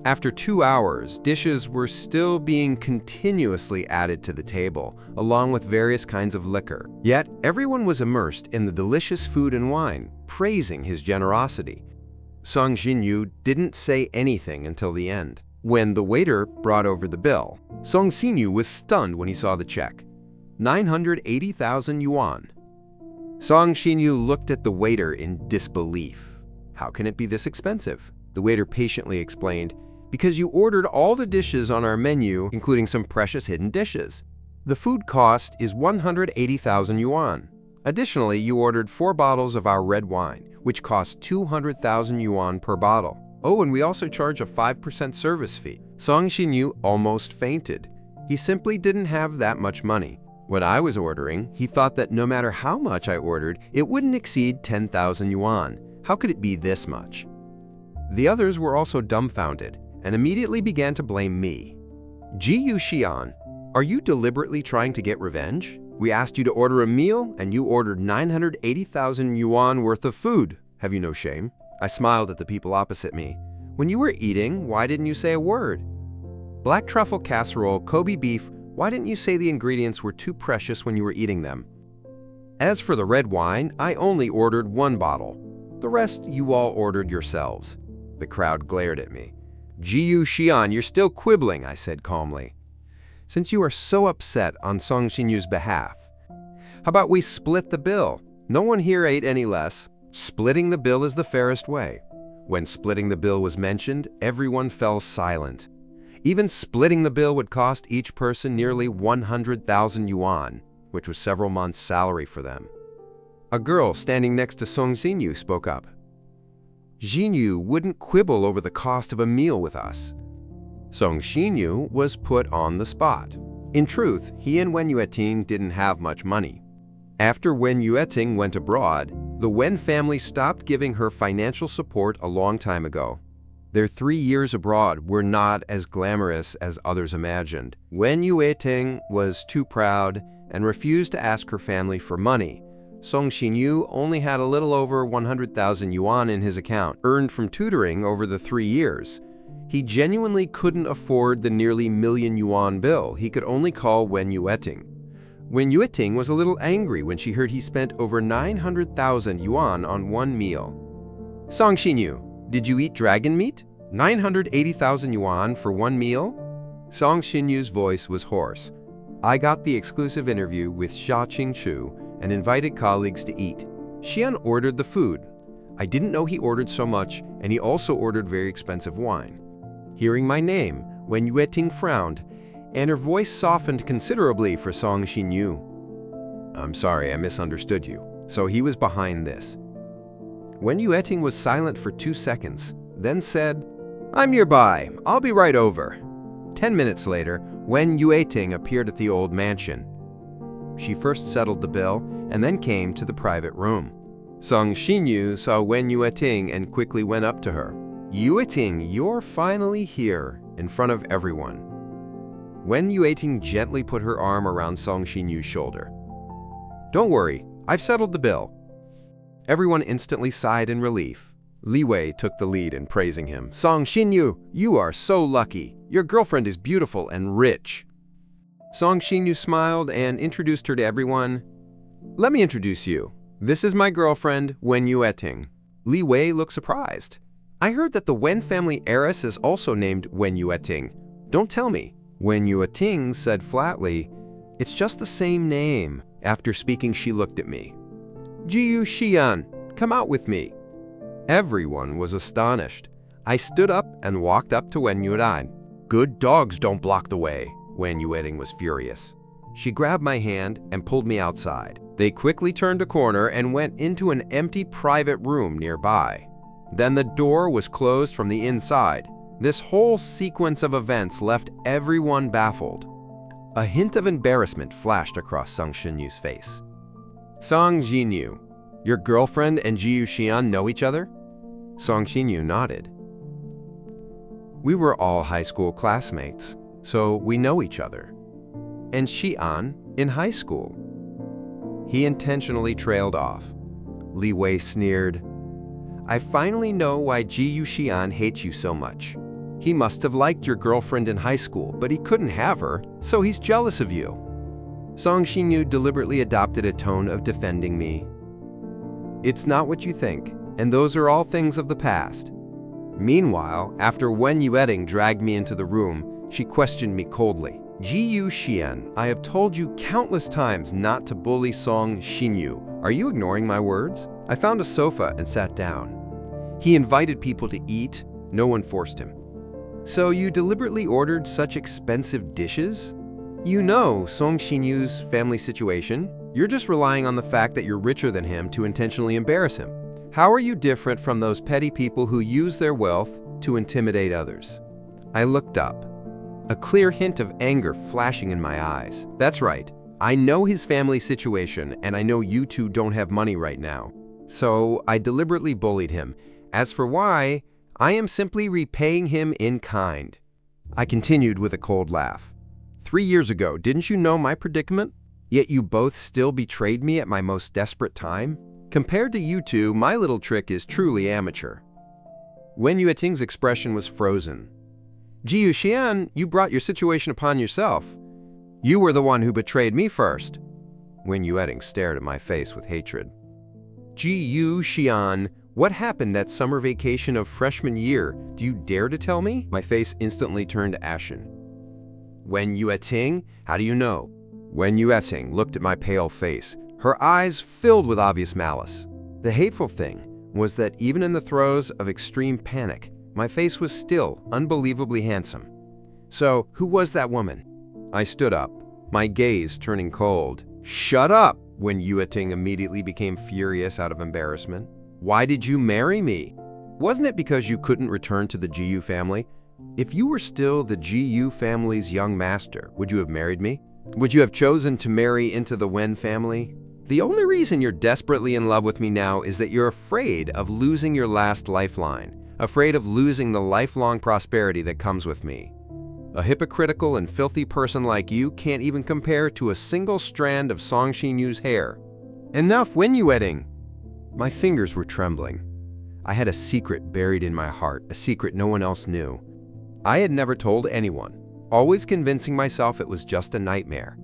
After 2 hours, dishes were still being continuously added to the table, along with various kinds of liquor. Yet, everyone was immersed in the delicious food and wine, praising his generosity. Song Shin-yu didn't say anything until the end. When the waiter brought over the bill, Song Shin-yu was stunned when he saw the check. 980,000 yuan. Song Shin-yu looked at the waiter in disbelief. How can it be this expensive? The waiter patiently explained, because you ordered all the dishes on our menu, including some precious hidden dishes. The food cost is 180,000 yuan. Additionally, you ordered 4 bottles of our red wine, which costs 200,000 yuan per bottle. Oh, and we also charge a 5% service fee. Song Shin-yu almost fainted. He simply didn't have that much money. When I was ordering, he thought that no matter how much I ordered, it wouldn't exceed 10,000 yuan. How could it be this much? The others were also dumbfounded and immediately began to blame me. Ji Xian, are you deliberately trying to get revenge? We asked you to order a meal and you ordered 980,000 yuan worth of food. Have you no shame? I smiled at the people opposite me. When you were eating, why didn't you say a word? Black truffle casserole, Kobe beef, why didn't you say the ingredients were too precious when you were eating them? As for the red wine, I only ordered 1 bottle. The rest you all ordered yourselves. The crowd glared at me. Ji Xian, you're still quibbling, I said calmly. Since you are so upset on Song Shin-yu's behalf, how about we split the bill? No one here ate any less. Splitting the bill is the fairest way. When splitting the bill was mentioned, everyone fell silent. Even splitting the bill would cost each person nearly 100,000 yuan, which was several months' salary for them. A girl standing next to Song Shin-yu spoke up. Shin-yu wouldn't quibble over the cost of a meal with us. Song Shin-yu was put on the spot. In truth, he and Wen Yueting didn't have much money. After Wen Yueting went abroad, the Wen family stopped giving her financial support a long time ago. Their 3 years abroad were not as glamorous as others imagined. Wen Yueting was too proud and refused to ask her family for money. Song Shin-yu only had a little over 100,000 yuan in his account, earned from tutoring over the 3 years. He genuinely couldn't afford the nearly million yuan bill. He could only call Wen Yueting. Wen Yueting was a little angry when she heard he spent over 900,000 yuan on 1 meal. Song Shin-yu, did you eat dragon meat? 980,000 yuan for 1 meal? Song Shin-yu's voice was hoarse. I got the exclusive interview with Xia Qingchu and invited colleagues to eat. Xian ordered the food. I didn't know he ordered so much, and he also ordered very expensive wine. Hearing my name, Wen Yueting frowned, and her voice softened considerably for Song Xinyu. "I'm sorry, I misunderstood you." So he was behind this. Wen Yueting was silent for 2 seconds, then said, "I'm nearby. I'll be right over." 10 minutes later, Wen Yueting appeared at the old mansion. She first settled the bill and then came to the private room. Song Xinyu saw Wen Yueting and quickly went up to her. "Yueting, you're finally here," in front of everyone. Wen Yueting gently put her arm around Song Xinyu's shoulder. "Don't worry, I've settled the bill." Everyone instantly sighed in relief. Li Wei took the lead in praising him. "Song Xinyu, you are so lucky. Your girlfriend is beautiful and rich." Song Xinyu smiled and introduced her to everyone. "Let me introduce you. This is my girlfriend, Wen Yueting." Li Wei looked surprised. "I heard that the Wen family heiress is also named Wen Yueting. Don't tell me." Wen Yueting said flatly, "It's just the same name." After speaking, she looked at me. "Jiyu Xian, come out with me." Everyone was astonished. I stood up and walked up to Wen Yueting. "Good dogs don't block the way." Wen Yueting was furious. She grabbed my hand and pulled me outside. They quickly turned a corner and went into an empty private room nearby. Then the door was closed from the inside. This whole sequence of events left everyone baffled. A hint of embarrassment flashed across Song Xinyu's face. "Song Xinyu, your girlfriend and Jiyu Xian know each other?" Song Xinyu nodded. "We were all high school classmates, so we know each other. And Xian in high school." He intentionally trailed off. Li Wei sneered, "I finally know why Jiyu Xian hates you so much. He must have liked your girlfriend in high school, but he couldn't have her, so he's jealous of you." Song Xinyu deliberately adopted a tone of defending me. "It's not what you think, and those are all things of the past." Meanwhile, after Wen Yueting dragged me into the room, she questioned me coldly. "Jiyu Xian, I have told you countless times not to bully Song Xinyu. Are you ignoring my words?" I found a sofa and sat down. "He invited people to eat. No one forced him." "So you deliberately ordered such expensive dishes? You know Song Xinyu's family situation. You're just relying on the fact that you're richer than him to intentionally embarrass him. How are you different from those petty people who use their wealth to intimidate others?" I looked up, a clear hint of anger flashing in my eyes. "That's right. I know his family situation, and I know you two don't have money right now. So I deliberately bullied him. As for why, I am simply repaying him in kind." I continued with a cold laugh. 3 years ago, didn't you know my predicament? Yet you both still betrayed me at my most desperate time? Compared to you two, my little trick is truly amateur." Wen Yueting's expression was frozen. "Jiyu Xian, you brought your situation upon yourself. You were the one who betrayed me first." Wen Yueting stared at my face with hatred. "Jiyu Xian, what happened that summer vacation of freshman year? Do you dare to tell me?" My face instantly turned ashen. "Wen Yueting, how do you know?" Wen Yueting looked at my pale face, her eyes filled with obvious malice. The hateful thing was that even in the throes of extreme panic, my face was still unbelievably handsome. "So, who was that woman?" I stood up, my gaze turning cold. "Shut up!" Wen Yueting immediately became furious out of embarrassment. "Why did you marry me? Wasn't it because you couldn't return to the Jiyu family? If you were still the Jiyu family's young master, would you have married me? Would you have chosen to marry into the Wen family? The only reason you're desperately in love with me now is that you're afraid of losing your last lifeline, afraid of losing the lifelong prosperity that comes with me. A hypocritical and filthy person like you can't even compare to a single strand of Song Xinyu's hair." "Enough, Wen Yueting!" My fingers were trembling. I had a secret buried in my heart, a secret no one else knew. I had never told anyone, always convincing myself it was just a nightmare.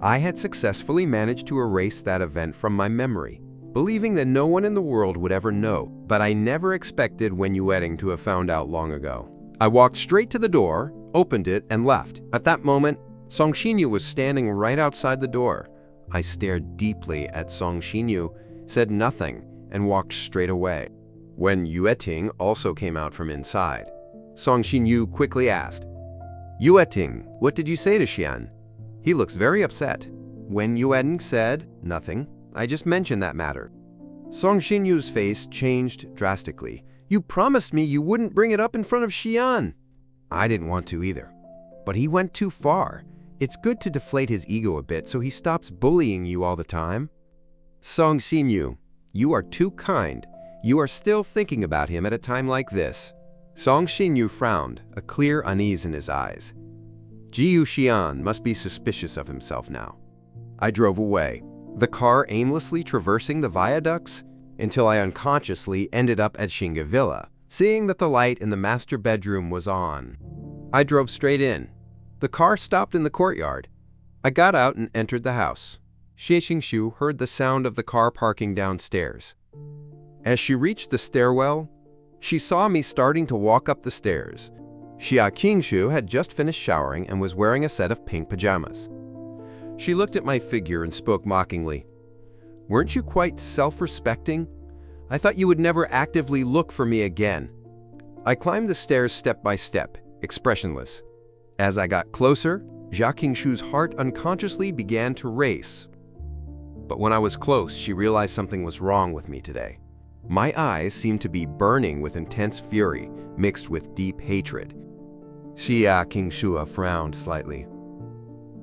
I had successfully managed to erase that event from my memory, believing that no one in the world would ever know, but I never expected Wen Yueting to have found out long ago. I walked straight to the door, opened it, and left. At that moment, Song Xinyu was standing right outside the door. I stared deeply at Song Xinyu, said nothing, and walked straight away. when Yueting also came out from inside. Song Xinyu quickly asked, "Yueting, what did you say to Xian?" He looks very upset. When Yueting said, "Nothing, I just mentioned that matter." Song Xinyu's face changed drastically. "You promised me you wouldn't bring it up in front of Xian." I didn't want to either. But he went too far. It's good to deflate his ego a bit so he stops bullying you all the time. Song Xinyu, you are too kind. You are still thinking about him at a time like this. Song Xinyu frowned, a clear unease in his eyes. Jiu Xian must be suspicious of himself now. I drove away, the car aimlessly traversing the viaducts until I unconsciously ended up at Xinga Villa, seeing that the light in the master bedroom was on. I drove straight in. The car stopped in the courtyard. I got out and entered the house. Xie Qingshu heard the sound of the car parking downstairs. As she reached the stairwell, she saw me starting to walk up the stairs. Xia Qingshu had just finished showering and was wearing a set of pink pajamas. She looked at my figure and spoke mockingly. "Weren't you quite self-respecting? I thought you would never actively look for me again." I climbed the stairs step by step, expressionless. As I got closer, Xia Qingshu's heart unconsciously began to race. But when I was close, she realized something was wrong with me today. My eyes seemed to be burning with intense fury, mixed with deep hatred. Xia Qingshu frowned slightly.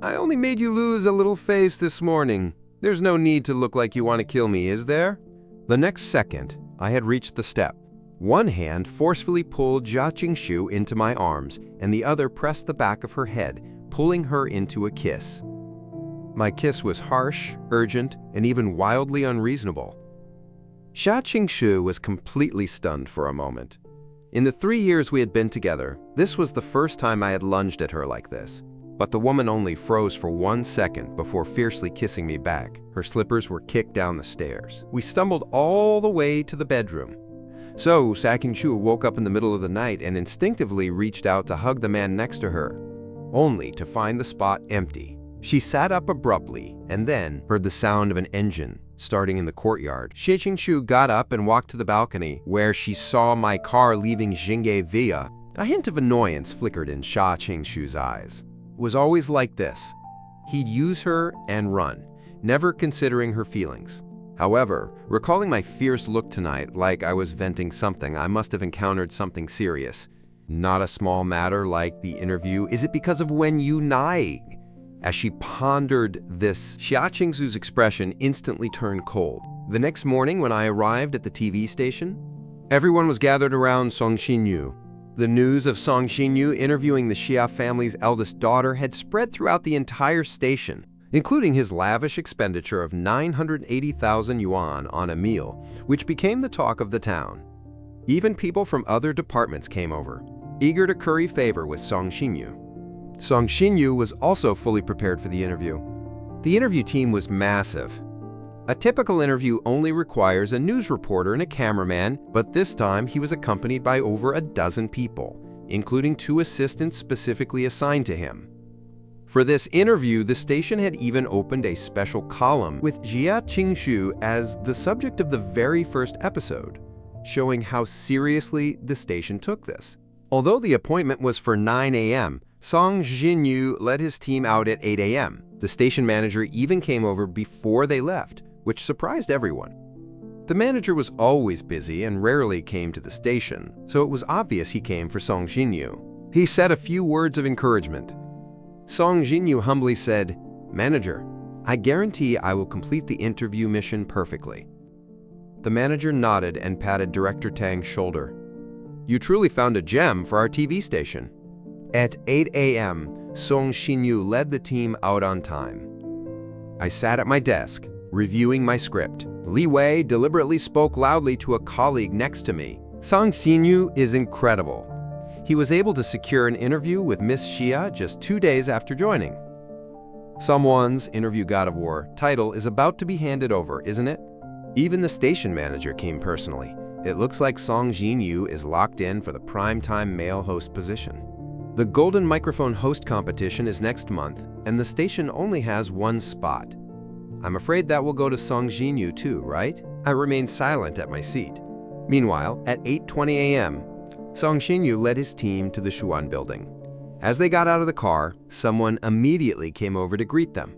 "I only made you lose a little face this morning. There's no need to look like you want to kill me, is there?" The next second, I had reached the step. One hand forcefully pulled Xia Qingshu into my arms, and the other pressed the back of her head, pulling her into a kiss. My kiss was harsh, urgent, and even wildly unreasonable. Xia Qingshu was completely stunned for a moment. In the 3 years we had been together, this was the first time I had lunged at her like this. But the woman only froze for 1 second before fiercely kissing me back. Her slippers were kicked down the stairs. We stumbled all the way to the bedroom. So, Xia Qingshu woke up in the middle of the night and instinctively reached out to hug the man next to her, only to find the spot empty. She sat up abruptly and then heard the sound of an engine starting in the courtyard. Xie Qingshu got up and walked to the balcony, where she saw my car leaving Xinga Villa. A hint of annoyance flickered in Xia Qingshu's eyes. It was always like this. He'd use her and run, never considering her feelings. However, recalling my fierce look tonight, like I was venting something, I must have encountered something serious. Not a small matter like the interview. Is it because of when you nai? As she pondered this, Xia Qingshu's expression instantly turned cold. The next morning when I arrived at the TV station, everyone was gathered around Song Xinyu. The news of Song Xinyu interviewing the Xia family's eldest daughter had spread throughout the entire station, including his lavish expenditure of 980,000 yuan on a meal, which became the talk of the town. Even people from other departments came over, eager to curry favor with Song Xinyu. Song Xinyu was also fully prepared for the interview. The interview team was massive. A typical interview only requires a news reporter and a cameraman, but this time he was accompanied by over a dozen people, including 2 assistants specifically assigned to him. For this interview, the station had even opened a special column with Xia Qingshu as the subject of the very first episode, showing how seriously the station took this. Although the appointment was for 9 a.m., Song Xinyu led his team out at 8 a.m. The station manager even came over before they left, which surprised everyone. The manager was always busy and rarely came to the station, so it was obvious he came for Song Xinyu. He said a few words of encouragement. Song Xinyu humbly said, "Manager, I guarantee I will complete the interview mission perfectly." The manager nodded and patted Director Tang's shoulder. "You truly found a gem for our TV station." At 8 a.m., Song Xinyu led the team out on time. I sat at my desk, reviewing my script. Li Wei deliberately spoke loudly to a colleague next to me. Song Xinyu is incredible. He was able to secure an interview with Miss Xia just 2 days after joining. Someone's interview God of War title is about to be handed over, isn't it? Even the station manager came personally. It looks like Song Xinyu is locked in for the primetime male host position. The Golden Microphone Host competition is next month, and the station only has 1 spot. I'm afraid that will go to Song Xinyu too, right? I remained silent at my seat. Meanwhile, at 8:20 a.m., Song Xinyu led his team to the Xuan building. As they got out of the car, someone immediately came over to greet them.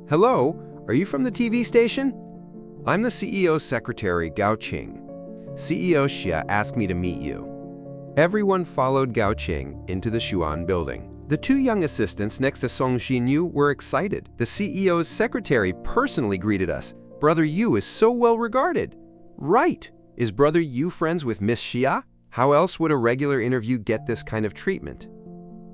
"Hello, are you from the TV station?" "I'm the CEO's secretary, Gao Qing. CEO Xia asked me to meet you." Everyone followed Gao Qing into the Xuan building. The two young assistants next to Song Xinyu were excited. "The CEO's secretary personally greeted us. Brother Yu is so well regarded." "Right! Is Brother Yu friends with Miss Xia? How else would a regular interview get this kind of treatment?"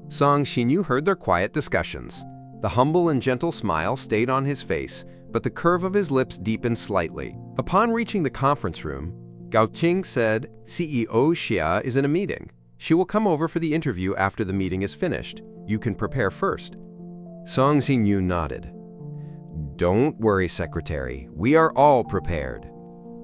Song Xinyu heard their quiet discussions. The humble and gentle smile stayed on his face, but the curve of his lips deepened slightly. Upon reaching the conference room, Gao Qing said, "CEO Xia is in a meeting. She will come over for the interview after the meeting is finished. You can prepare first." Song Xinyu nodded. "Don't worry, Secretary. We are all prepared."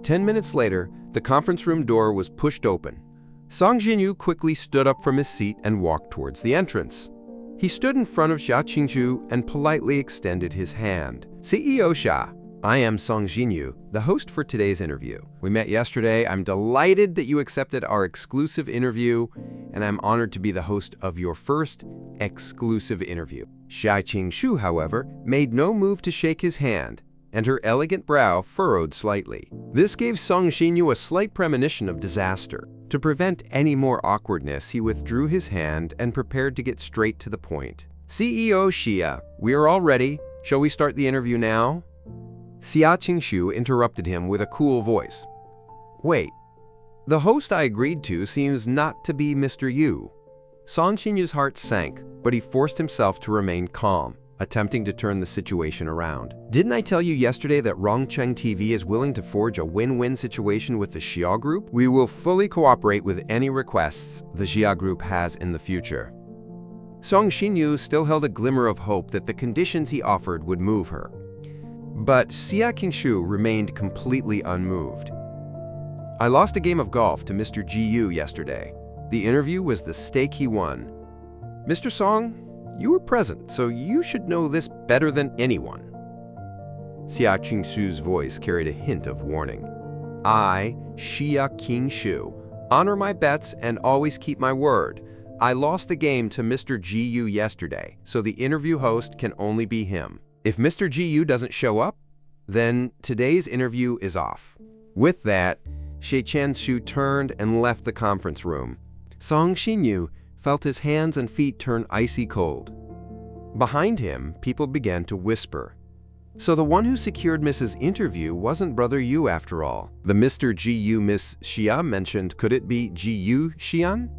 10 minutes later, the conference room door was pushed open. Song Xinyu quickly stood up from his seat and walked towards the entrance. He stood in front of Xia Qingzhu and politely extended his hand. "CEO Xia, I am Song Xinyu, the host for today's interview. We met yesterday. I'm delighted that you accepted our exclusive interview, and I'm honored to be the host of your first exclusive interview." Xia Qingzhu, however, made no move to shake his hand, and her elegant brow furrowed slightly. This gave Song Xinyu a slight premonition of disaster. To prevent any more awkwardness, he withdrew his hand and prepared to get straight to the point. "CEO Xia, we are all ready. Shall we start the interview now?" Xia Qingzhu interrupted him with a cool voice. "Wait, the host I agreed to seems not to be Mr. Yu." Song Xinyu's heart sank, but he forced himself to remain calm, attempting to turn the situation around. "Didn't I tell you yesterday that Rongcheng TV is willing to forge a win-win situation with the Xia Group? We will fully cooperate with any requests the Xia Group has in the future." Song Xinyu still held a glimmer of hope that the conditions he offered would move her. But Xia Qingzhu remained completely unmoved. "I lost a game of golf to Mr. Ji Yu yesterday. The interview was the stake he won. Mr. Song, you were present, so you should know this better than anyone." Xia Qingzhu's voice carried a hint of warning. "I, Xia Qingzhu, honor my bets and always keep my word. I lost the game to Mr. Ji Yu yesterday, so the interview host can only be him. If Mr. Ji Yu doesn't show up, then today's interview is off." With that, Xia Qingzhu turned and left the conference room. Song Xinyu felt his hands and feet turn icy cold. Behind him, people began to whisper. So the one who secured Mrs. Interview wasn't Brother Yu after all. The Mr. Ji Yu Miss Xia mentioned, could it be Ji Yu Xian?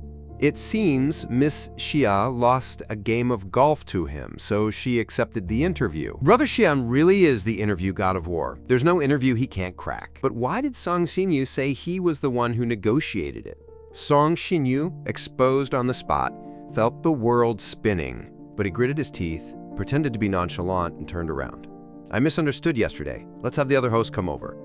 It seems Miss Xia lost a game of golf to him, so she accepted the interview. Brother Xian really is the interview god of war. There's no interview he can't crack. But why did Song Xinyu say he was the one who negotiated it? Song Xinyu, exposed on the spot, felt the world spinning, but he gritted his teeth, pretended to be nonchalant, and turned around. "I misunderstood yesterday. Let's have the other host come over."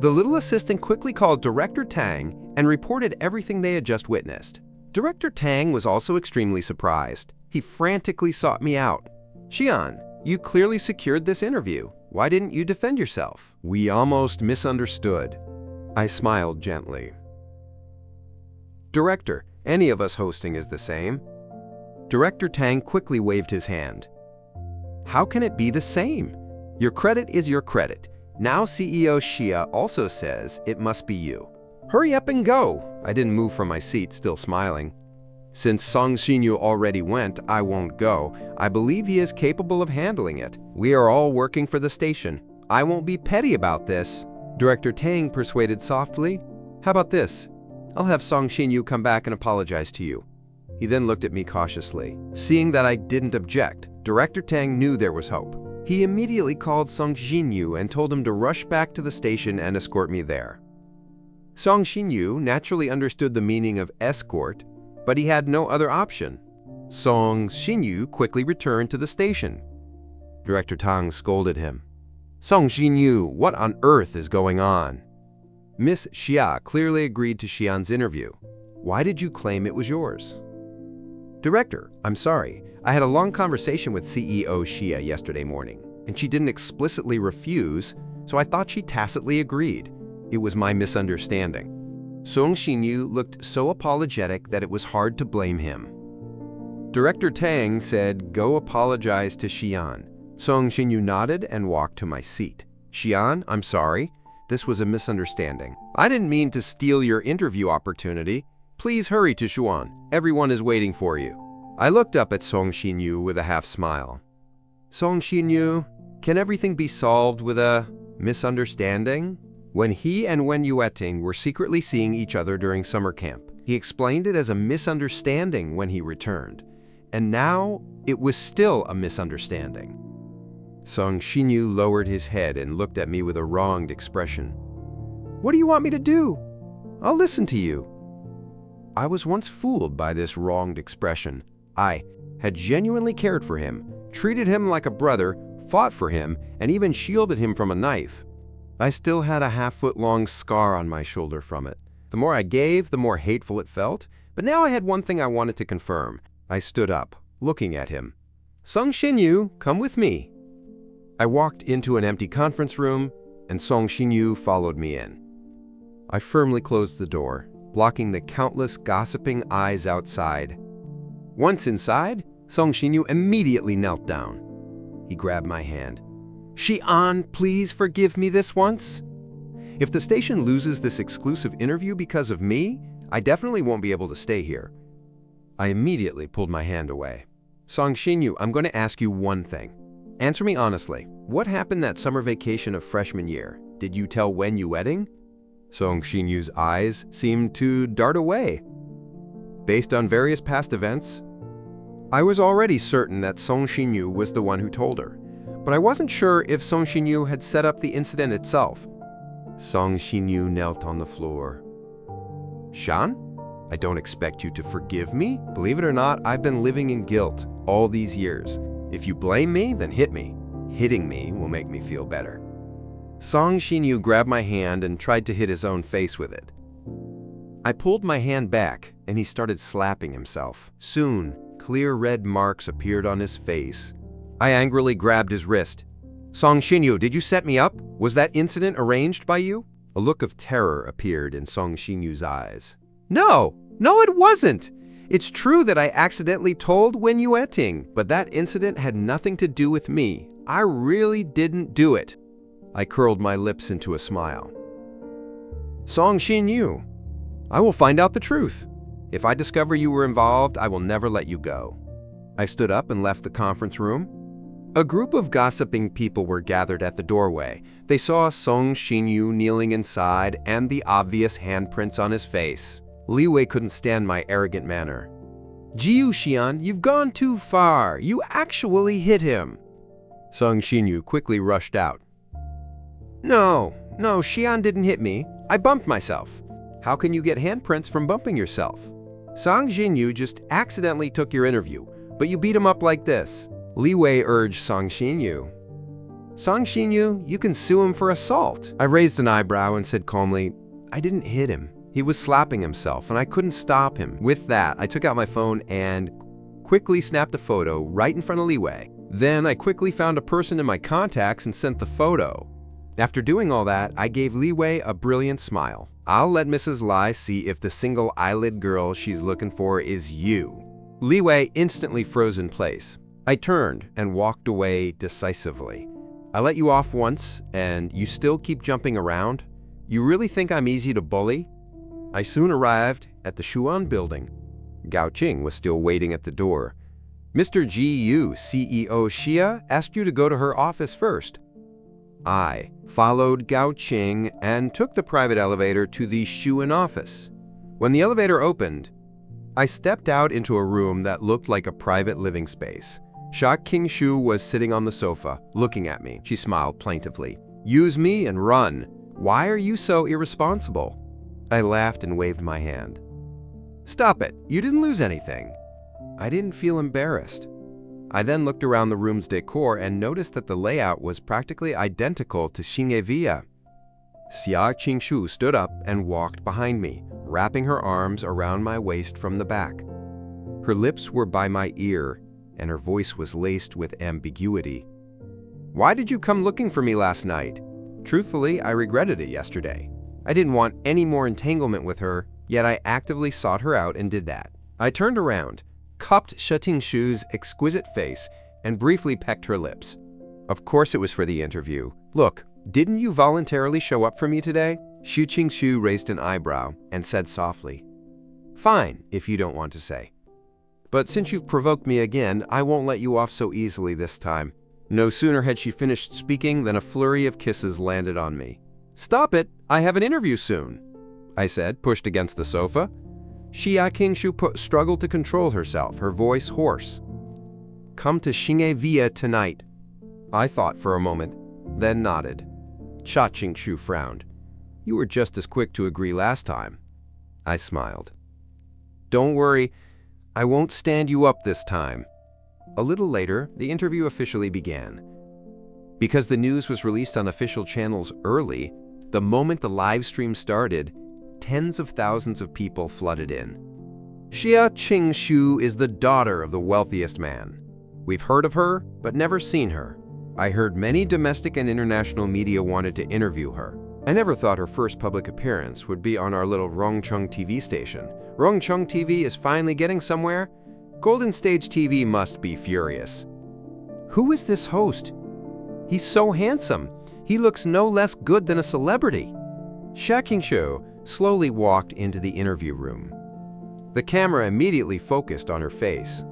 The little assistant quickly called Director Tang and reported everything they had just witnessed. Director Tang was also extremely surprised. He frantically sought me out. "Xian, you clearly secured this interview. Why didn't you defend yourself?" "We almost misunderstood." I smiled gently. "Director, any of us hosting is the same." Director Tang quickly waved his hand. "How can it be the same? Your credit is your credit. Now CEO Xia also says it must be you. Hurry up and go." I didn't move from my seat, still smiling. "Since Song Xinyu already went, I won't go. I believe he is capable of handling it. We are all working for the station. I won't be petty about this." Director Tang persuaded softly. "How about this? I'll have Song Xinyu come back and apologize to you." He then looked at me cautiously. Seeing that I didn't object, Director Tang knew there was hope. He immediately called Song Xinyu and told him to rush back to the station and escort me there. Song Xinyu naturally understood the meaning of escort, but he had no other option. Song Xinyu quickly returned to the station. Director Tang scolded him. "Song Xinyu, what on earth is going on?" Miss Xia clearly agreed to Xian's interview. "Why did you claim it was yours?" "Director, I'm sorry. I had a long conversation with CEO Xia yesterday morning, and she didn't explicitly refuse, so I thought she tacitly agreed. It was my misunderstanding." Song Xinyu looked so apologetic that it was hard to blame him. Director Tang said, "Go apologize to Xian." Song Xinyu nodded and walked to my seat. "Xian, I'm sorry. This was a misunderstanding. I didn't mean to steal your interview opportunity. Please hurry to Xuan. Everyone is waiting for you." I looked up at Song Xinyu with a half smile. "Song Xinyu, can everything be solved with a misunderstanding?" When he and Wen Yueting were secretly seeing each other during summer camp, he explained it as a misunderstanding when he returned. And now, it was still a misunderstanding. Song Xinyu lowered his head and looked at me with a wronged expression. "What do you want me to do? I'll listen to you." I was once fooled by this wronged expression. I had genuinely cared for him, treated him like a brother, fought for him, and even shielded him from a knife. I still had a half-foot-long scar on my shoulder from it. The more I gave, the more hateful it felt, but now I had one thing I wanted to confirm. I stood up, looking at him. "Song Xinyu, come with me." I walked into an empty conference room, and Song Xinyu followed me in. I firmly closed the door, blocking the countless gossiping eyes outside. Once inside, Song Xinyu immediately knelt down. He grabbed my hand. "Xian, please forgive me this once. If the station loses this exclusive interview because of me, I definitely won't be able to stay here." I immediately pulled my hand away. "Song Xinyu, I'm going to ask you one thing. Answer me honestly. What happened that summer vacation of freshman year? Did you tell Wen Yueting?" Song Xinyu's eyes seemed to dart away. Based on various past events, I was already certain that Song Xinyu was the one who told her, but I wasn't sure if Song Xinyu had set up the incident itself. Song Xinyu knelt on the floor. "Shan, I don't expect you to forgive me. Believe it or not, I've been living in guilt all these years. If you blame me, then hit me. Hitting me will make me feel better." Song Xinyu grabbed my hand and tried to hit his own face with it. I pulled my hand back, and he started slapping himself. Soon, clear red marks appeared on his face. I angrily grabbed his wrist. "Song Xinyu, did you set me up? Was that incident arranged by you?" A look of terror appeared in Song Xinyu's eyes. No, it wasn't. It's true that I accidentally told Wen Yueting, but that incident had nothing to do with me. I really didn't do it." I curled my lips into a smile. "Song Xinyu, I will find out the truth. If I discover you were involved, I will never let you go." I stood up and left the conference room. A group of gossiping people were gathered at the doorway. They saw Song Xinyu kneeling inside and the obvious handprints on his face. Li Wei couldn't stand my arrogant manner. "Jiu Xian, you've gone too far. You actually hit him." Song Xinyu quickly rushed out. No, Xian didn't hit me. I bumped myself." "How can you get handprints from bumping yourself?" "Song Xinyu just accidentally took your interview, but you beat him up like this." Li Wei urged Song Xinyu. "Song Xinyu, you can sue him for assault." I raised an eyebrow and said calmly, "I didn't hit him. He was slapping himself, and I couldn't stop him." With that, I took out my phone and quickly snapped a photo right in front of Li Wei. Then I quickly found a person in my contacts and sent the photo. After doing all that, I gave Li Wei a brilliant smile. "I'll let Mrs. Lai see if the single eyelid girl she's looking for is you." Li Wei instantly froze in place. I turned and walked away decisively. "I let you off once, and you still keep jumping around? You really think I'm easy to bully?" I soon arrived at the Xuan building. Gao Qing was still waiting at the door. "Mr. Yu, CEO Xia, asked you to go to her office first." I followed Gao Qing and took the private elevator to the Xuan office. When the elevator opened, I stepped out into a room that looked like a private living space. Xia Qingshu was sitting on the sofa, looking at me. She smiled plaintively. "Use me and run. Why are you so irresponsible?" I laughed and waved my hand. "Stop it. You didn't lose anything." I didn't feel embarrassed. I then looked around the room's decor and noticed that the layout was practically identical to Xingevia. Xia Qingshu stood up and walked behind me, wrapping her arms around my waist from the back. Her lips were by my ear, and her voice was laced with ambiguity. "Why did you come looking for me last night?" "Truthfully, I regretted it yesterday." I didn't want any more entanglement with her, yet I actively sought her out and did that. I turned around, cupped Xia Qingshu's exquisite face, and briefly pecked her lips. Of course it was for the interview. Look, didn't you voluntarily show up for me today? Xia Qingshu raised an eyebrow and said softly, "Fine, if you don't want to say. But since you've provoked me again, I won't let you off so easily this time." No sooner had she finished speaking than a flurry of kisses landed on me. "Stop it! I have an interview soon," I said, pushed against the sofa. Xia Qingshu struggled to control herself, her voice hoarse. "Come to Xingye Via tonight." I thought for a moment, then nodded. Xia Qingshu frowned. "You were just as quick to agree last time." I smiled. "Don't worry, I won't stand you up this time." A little later, the interview officially began. Because the news was released on official channels early, the moment the live stream started, tens of thousands of people flooded in. Xia Qingshu is the daughter of the wealthiest man. We've heard of her, but never seen her. I heard many domestic and international media wanted to interview her. I never thought her first public appearance would be on our little Rongcheng TV station. Rongcheng TV is finally getting somewhere. Golden Stage TV must be furious. Who is this host? He's so handsome. He looks no less good than a celebrity. Xia Qingshu slowly walked into the interview room. The camera immediately focused on her face.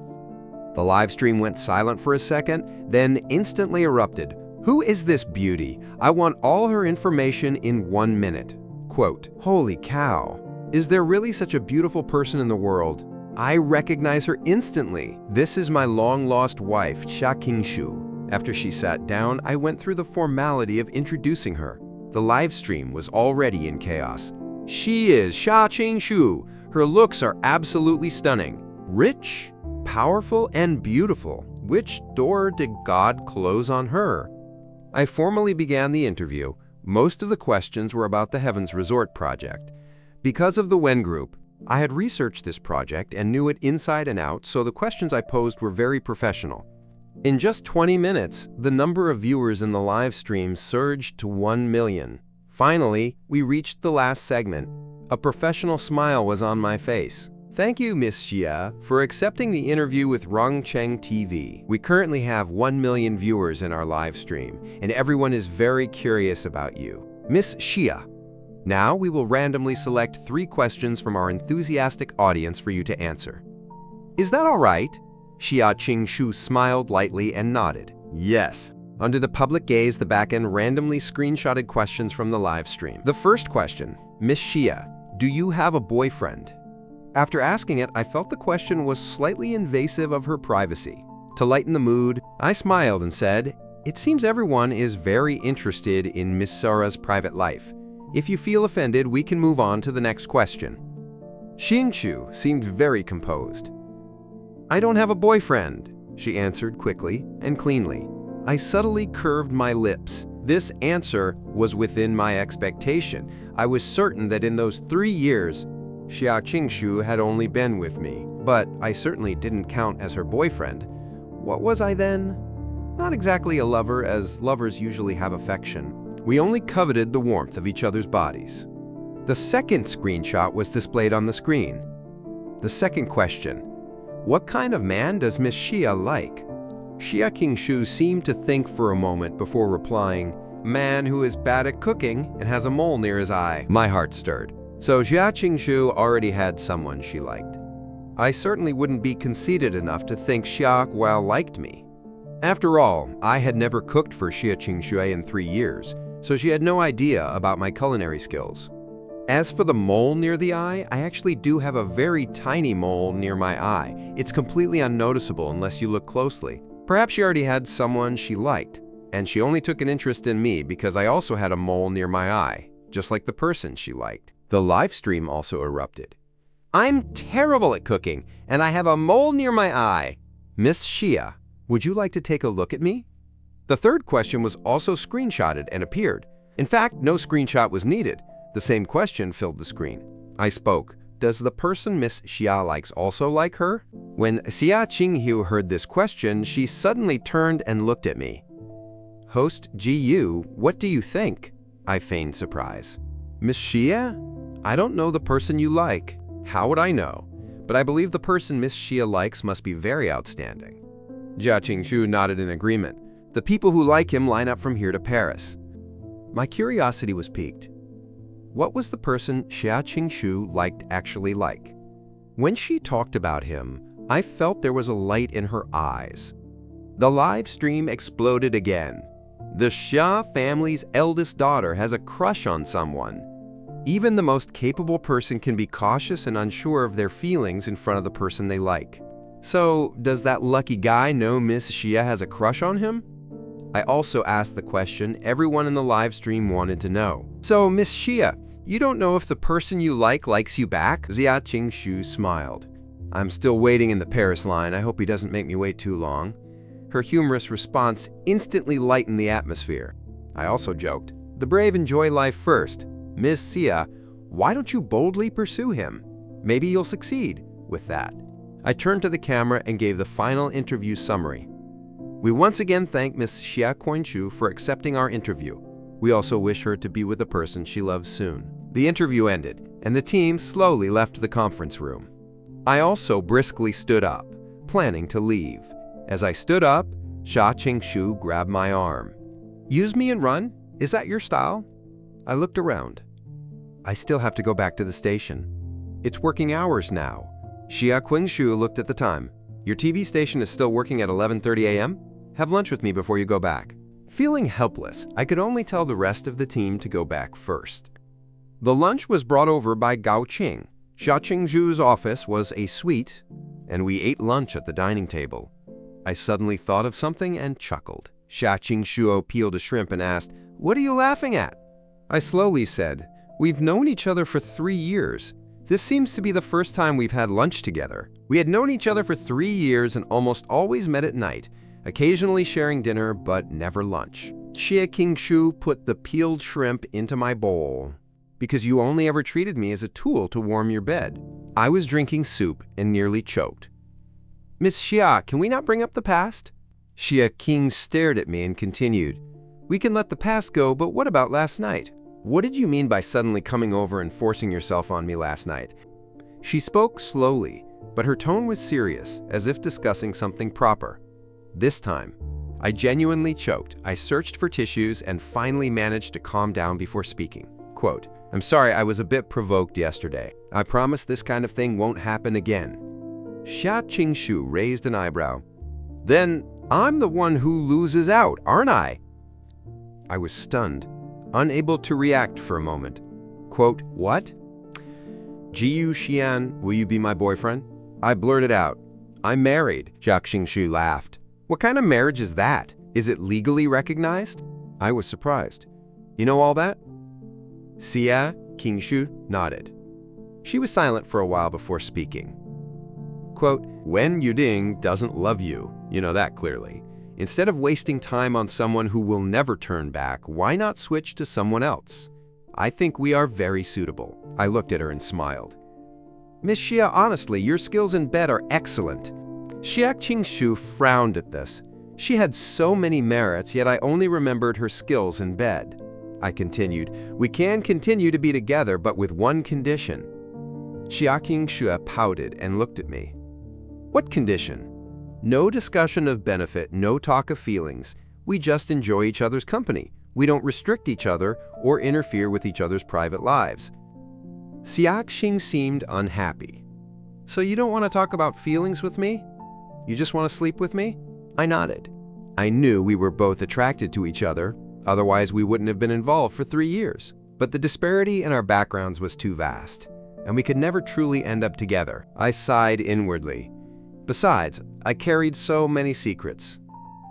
The live stream went silent for a second, then instantly erupted. "Who is this beauty? I want all her information in 1 minute." Quote, "Holy cow. Is there really such a beautiful person in the world? I recognize her instantly. This is my long-lost wife, Xia Qingshu." After she sat down, I went through the formality of introducing her. The live stream was already in chaos. She is Xia Qingshu. Her looks are absolutely stunning. Rich, powerful, and beautiful. Which door did God close on her? I formally began the interview. Most of the questions were about the Heavens Resort project. Because of the Wen Group, I had researched this project and knew it inside and out, so the questions I posed were very professional. In just 20 minutes, the number of viewers in the live stream surged to 1 million. Finally, we reached the last segment. A professional smile was on my face. "Thank you, Miss Xia, for accepting the interview with Rongcheng TV. We currently have 1 million viewers in our live stream, and everyone is very curious about you. Miss Xia, now we will randomly select 3 questions from our enthusiastic audience for you to answer. Is that all right?" Xia Qingshu smiled lightly and nodded. "Yes." Under the public gaze, the backend randomly screenshotted questions from the live stream. The first question, "Miss Xia, do you have a boyfriend?" After asking it, I felt the question was slightly invasive of her privacy. To lighten the mood, I smiled and said, "It seems everyone is very interested in Miss Sara's private life. If you feel offended, we can move on to the next question." Qingshu seemed very composed. "I don't have a boyfriend," she answered quickly and cleanly. I subtly curved my lips. This answer was within my expectation. I was certain that in those 3 years, Xia Qingshu had only been with me, but I certainly didn't count as her boyfriend. What was I then? Not exactly a lover, as lovers usually have affection. We only coveted the warmth of each other's bodies. The second screenshot was displayed on the screen. The second question, "What kind of man does Miss Xia like?" Xia Qingshu seemed to think for a moment before replying, "Man who is bad at cooking and has a mole near his eye." My heart stirred. So Xia Qingshu already had someone she liked. I certainly wouldn't be conceited enough to think Xia Guo liked me. After all, I had never cooked for Xia Qingshu in 3 years, so she had no idea about my culinary skills. As for the mole near the eye, I actually do have a very tiny mole near my eye. It's completely unnoticeable unless you look closely. Perhaps she already had someone she liked, and she only took an interest in me because I also had a mole near my eye, just like the person she liked. The live stream also erupted. "I'm terrible at cooking, and I have a mole near my eye. Miss Xia, would you like to take a look at me?" The third question was also screenshotted and appeared. In fact, no screenshot was needed. The same question filled the screen. I spoke. "Does the person Miss Xia likes also like her?" When Xia Qingshu heard this question, she suddenly turned and looked at me. "Host GU, what do you think?" I feigned surprise. Miss Xia? I don't know the person you like. How would I know? But I believe the person Miss Xia likes must be very outstanding. Jia Qingshu nodded in agreement. The people who like him line up from here to Paris. My curiosity was piqued. What was the person Jia Qingshu liked actually like? When she talked about him, I felt there was a light in her eyes. The live stream exploded again. The Xia family's eldest daughter has a crush on someone. Even the most capable person can be cautious and unsure of their feelings in front of the person they like. So, does that lucky guy know Miss Xia has a crush on him? I also asked the question everyone in the live stream wanted to know. So, Miss Xia, you don't know if the person you like likes you back? Jia Qingshu smiled. I'm still waiting in the Paris line. I hope he doesn't make me wait too long. Her humorous response instantly lightened the atmosphere. I also joked, the brave enjoy life first. Miss Xia, why don't you boldly pursue him? Maybe you'll succeed with that. I turned to the camera and gave the final interview summary. We once again thank Miss Jia Qingshu for accepting our interview. We also wish her to be with the person she loves soon. The interview ended, and the team slowly left the conference room. I also briskly stood up, planning to leave. As I stood up, Jia Qingshu grabbed my arm. Use me and run? Is that your style? I looked around. I still have to go back to the station. It's working hours now. Jia Qingshu looked at the time. Your TV station is still working at 11:30 a.m.? Have lunch with me before you go back. Feeling helpless, I could only tell the rest of the team to go back first. The lunch was brought over by Gao Qing. Jia Qingshu's office was a suite, and we ate lunch at the dining table. I suddenly thought of something and chuckled. Jia Qingshu peeled a shrimp and asked, "What are you laughing at?" I slowly said, "We've known each other for 3 years. This seems to be the first time we've had lunch together. We had known each other for 3 years and almost always met at night, occasionally sharing dinner, but never lunch." Jia Qingshu put the peeled shrimp into my bowl. "Because you only ever treated me as a tool to warm your bed." I was drinking soup and nearly choked. "Miss Xia, can we not bring up the past?" Jia King stared at me and continued, "We can let the past go, but what about last night? What did you mean by suddenly coming over and forcing yourself on me last night?" She spoke slowly, but her tone was serious, as if discussing something proper. This time, I genuinely choked. I searched for tissues and finally managed to calm down before speaking. Quote, "I'm sorry I was a bit provoked yesterday. I promise this kind of thing won't happen again." Jia Qingshu raised an eyebrow. "Then I'm the one who loses out, aren't I?" I was stunned, unable to react for a moment. Quote, "What? Jiyu Xian, will you be my boyfriend?" I blurted out, "I'm married." Jia Qingshu laughed. "What kind of marriage is that? Is it legally recognized?" I was surprised. "You know all that?" Jia Qingshu nodded. She was silent for a while before speaking. Quote, "When Yuding doesn't love you, you know that clearly. Instead of wasting time on someone who will never turn back, why not switch to someone else? I think we are very suitable." I looked at her and smiled. "Miss Xia, honestly, your skills in bed are excellent." Jia Qingshu frowned at this. She had so many merits, yet I only remembered her skills in bed. I continued, "We can continue to be together, but with one condition." Jia Qingshu pouted and looked at me. "What condition?" "No discussion of benefit, no talk of feelings. We just enjoy each other's company. We don't restrict each other or interfere with each other's private lives." Jia Qingshu seemed unhappy. "So you don't want to talk about feelings with me? You just want to sleep with me?" I nodded. I knew we were both attracted to each other, otherwise we wouldn't have been involved for 3 years. But the disparity in our backgrounds was too vast, and we could never truly end up together. I sighed inwardly. Besides, I carried so many secrets.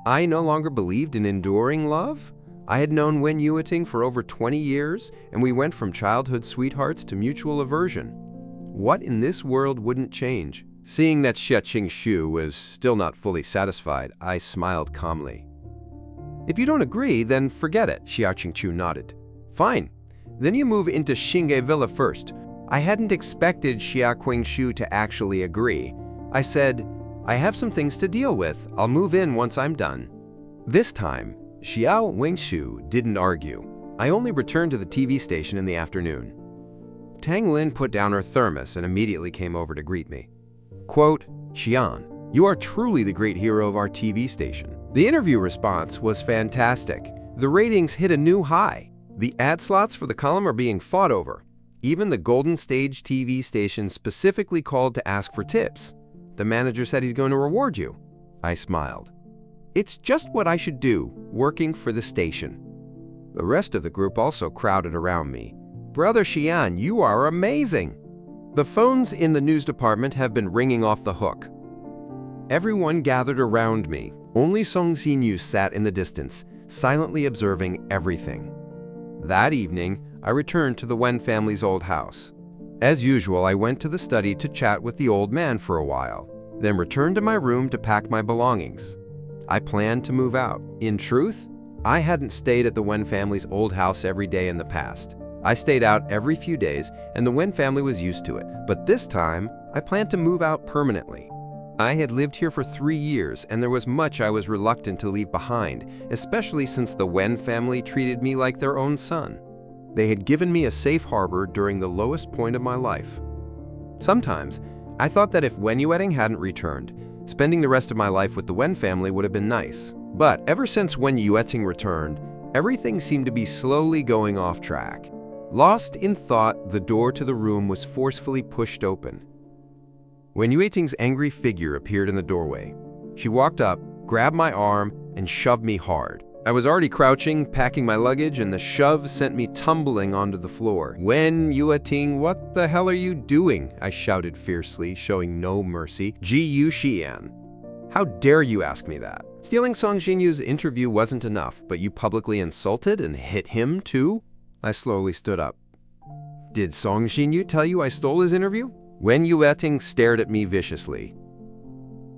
I no longer believed in enduring love. I had known Wen Yueting for over 20 years, and we went from childhood sweethearts to mutual aversion. What in this world wouldn't change? Seeing that Jia Qingshu was still not fully satisfied, I smiled calmly. "If you don't agree, then forget it," Jia Qingshu nodded. "Fine. Then you move into Xingye Villa first." I hadn't expected Jia Qingshu to actually agree. I said, "I have some things to deal with. I'll move in once I'm done." This time, Xiao Wengshu didn't argue. I only returned to the TV station in the afternoon. Tang Lin put down her thermos and immediately came over to greet me. Quote, "Xian, you are truly the great hero of our TV station." The interview response was fantastic. The ratings hit a new high. The ad slots for the column are being fought over. Even the Golden Stage TV station specifically called to ask for tips. The manager said he's going to reward you. I smiled. It's just what I should do, working for the station. The rest of the group also crowded around me. Brother Xian, you are amazing! The phones in the news department have been ringing off the hook. Everyone gathered around me. Only Song Xinyu sat in the distance, silently observing everything. That evening, I returned to the Wen family's old house. As usual, I went to the study to chat with the old man for a while, then returned to my room to pack my belongings. I planned to move out. In truth, I hadn't stayed at the Wen family's old house every day in the past. I stayed out every few days, and the Wen family was used to it. But this time, I planned to move out permanently. I had lived here for 3 years, and there was much I was reluctant to leave behind, especially since the Wen family treated me like their own son. They had given me a safe harbor during the lowest point of my life. Sometimes, I thought that if Wen Yueting hadn't returned, spending the rest of my life with the Wen family would have been nice. But ever since Wen Yueting returned, everything seemed to be slowly going off track. Lost in thought, the door to the room was forcefully pushed open. Wen Yueting's angry figure appeared in the doorway. She walked up, grabbed my arm, and shoved me hard. I was already crouching, packing my luggage, and the shove sent me tumbling onto the floor. "Wen Yueting, what the hell are you doing?" I shouted fiercely, showing no mercy. "Ji Xian. How dare you ask me that? Stealing Song Xinyu's interview wasn't enough, but you publicly insulted and hit him too?" I slowly stood up. "Did Song Xinyu tell you I stole his interview?" Wen Yueting stared at me viciously.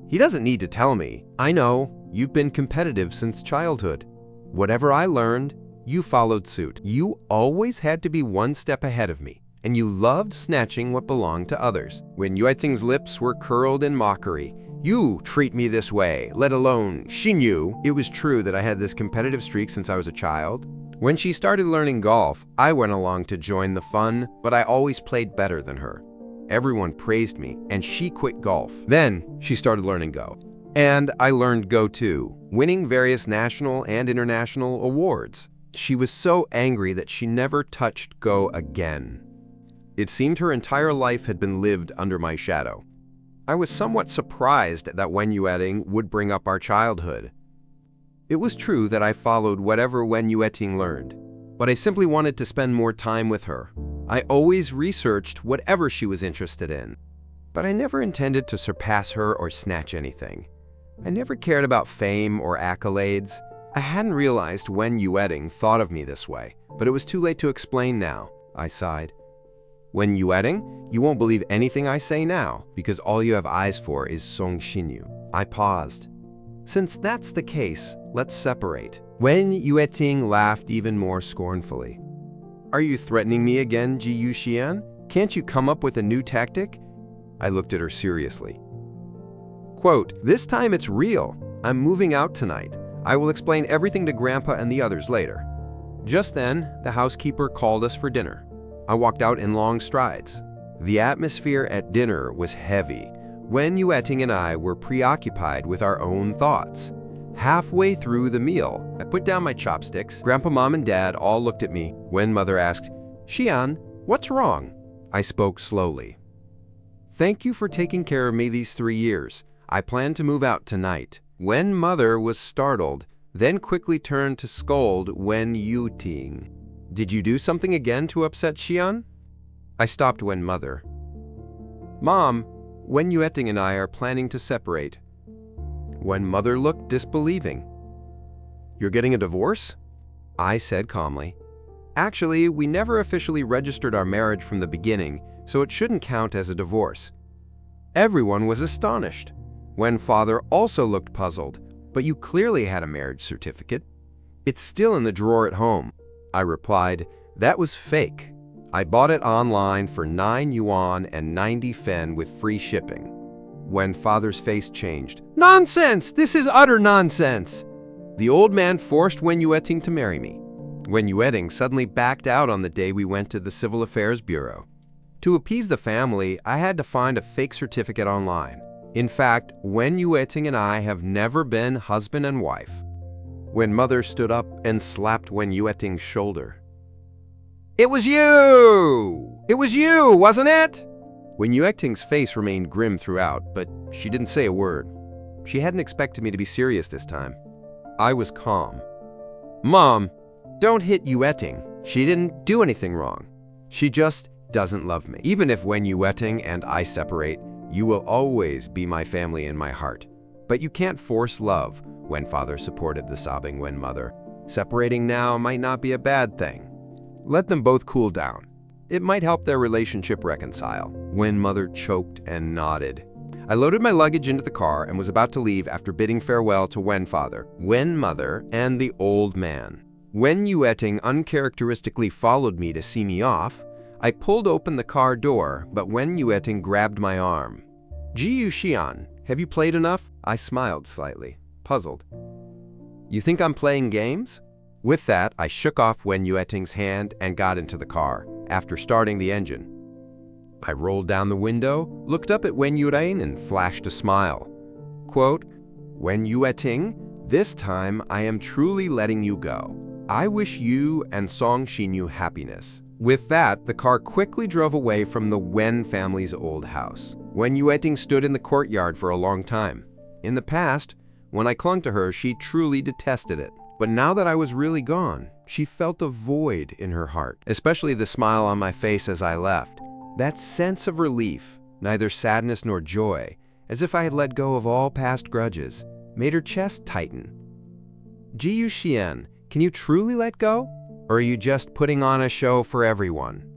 "He doesn't need to tell me. I know. You've been competitive since childhood. Whatever I learned, you followed suit. You always had to be one step ahead of me, and you loved snatching what belonged to others." Wen Yueting's lips were curled in mockery. "You treat me this way, let alone Xinyu." It was true that I had this competitive streak since I was a child. When she started learning golf, I went along to join the fun, but I always played better than her. Everyone praised me, and she quit golf. Then she started learning Go. And I learned Go too, winning various national and international awards. She was so angry that she never touched Go again. It seemed her entire life had been lived under my shadow. I was somewhat surprised that Wen Yueting would bring up our childhood. It was true that I followed whatever Wen Yueting learned, but I simply wanted to spend more time with her. I always researched whatever she was interested in, but I never intended to surpass her or snatch anything. I never cared about fame or accolades. I hadn't realized Wen Yueting thought of me this way, but it was too late to explain now. I sighed. "Wen Yueting, you won't believe anything I say now, because all you have eyes for is Song Xinyu." I paused. "Since that's the case, let's separate." Wen Yueting laughed even more scornfully. "Are you threatening me again, Ji Xian? Can't you come up with a new tactic?" I looked at her seriously. Quote, "This time it's real. I'm moving out tonight. I will explain everything to Grandpa and the others later." Just then, the housekeeper called us for dinner. I walked out in long strides. The atmosphere at dinner was heavy. Wen Yueting and I were preoccupied with our own thoughts. Halfway through the meal, I put down my chopsticks. Grandpa, Mom, and Dad all looked at me. Wen Mother asked, "Xian, what's wrong?" I spoke slowly. "Thank you for taking care of me these 3 years. I plan to move out tonight." Wen Mother was startled, then quickly turned to scold Wen Yueting. "Did you do something again to upset Xian?" I stopped Wen Mother. "Mom, Wen Yueting and I are planning to separate." Wen Mother looked disbelieving. "You're getting a divorce?" I said calmly. "Actually, we never officially registered our marriage from the beginning, so it shouldn't count as a divorce." Everyone was astonished. Wen Father also looked puzzled. "But you clearly had a marriage certificate." "It's still in the drawer at home." I replied, "That was fake. I bought it online for 9 yuan and 90 fen with free shipping." Wen Father's face changed. "Nonsense! This is utter nonsense!" The old man forced Wen Yueting to marry me. Wen Yueting suddenly backed out on the day we went to the Civil Affairs Bureau. To appease the family, I had to find a fake certificate online. In fact, Wen Yueting and I have never been husband and wife. Wen Mother stood up and slapped Wen Yueting's shoulder. "It was you! It was you, wasn't it?" Wen Yueting's face remained grim throughout, but she didn't say a word. She hadn't expected me to be serious this time. I was calm. "Mom, don't hit Yueting. She didn't do anything wrong. She just doesn't love me. Even if Wen Yueting and I separate, you will always be my family in my heart. But you can't force love," Wen Father supported the sobbing Wen Mother. "Separating now might not be a bad thing. Let them both cool down. It might help their relationship reconcile." Wen Mother choked and nodded. I loaded my luggage into the car and was about to leave after bidding farewell to Wen Father, Wen Mother, and the old man. Wen Yueting uncharacteristically followed me to see me off. I pulled open the car door, but Wen Yueting grabbed my arm. "Ji Xian, have you played enough?" I smiled slightly, puzzled. "You think I'm playing games?" With that, I shook off Wen Yueting's hand and got into the car, after starting the engine. I rolled down the window, looked up at Wen Yueting and flashed a smile. Quote, "Wen Yueting, this time I am truly letting you go. I wish you and Song Xinyu happiness." With that, the car quickly drove away from the Wen family's old house. Wen Yueting stood in the courtyard for a long time. In the past, when I clung to her, she truly detested it. But now that I was really gone, she felt a void in her heart, especially the smile on my face as I left. That sense of relief, neither sadness nor joy, as if I had let go of all past grudges, made her chest tighten. "Ji Xian, can you truly let go? Or are you just putting on a show for everyone?"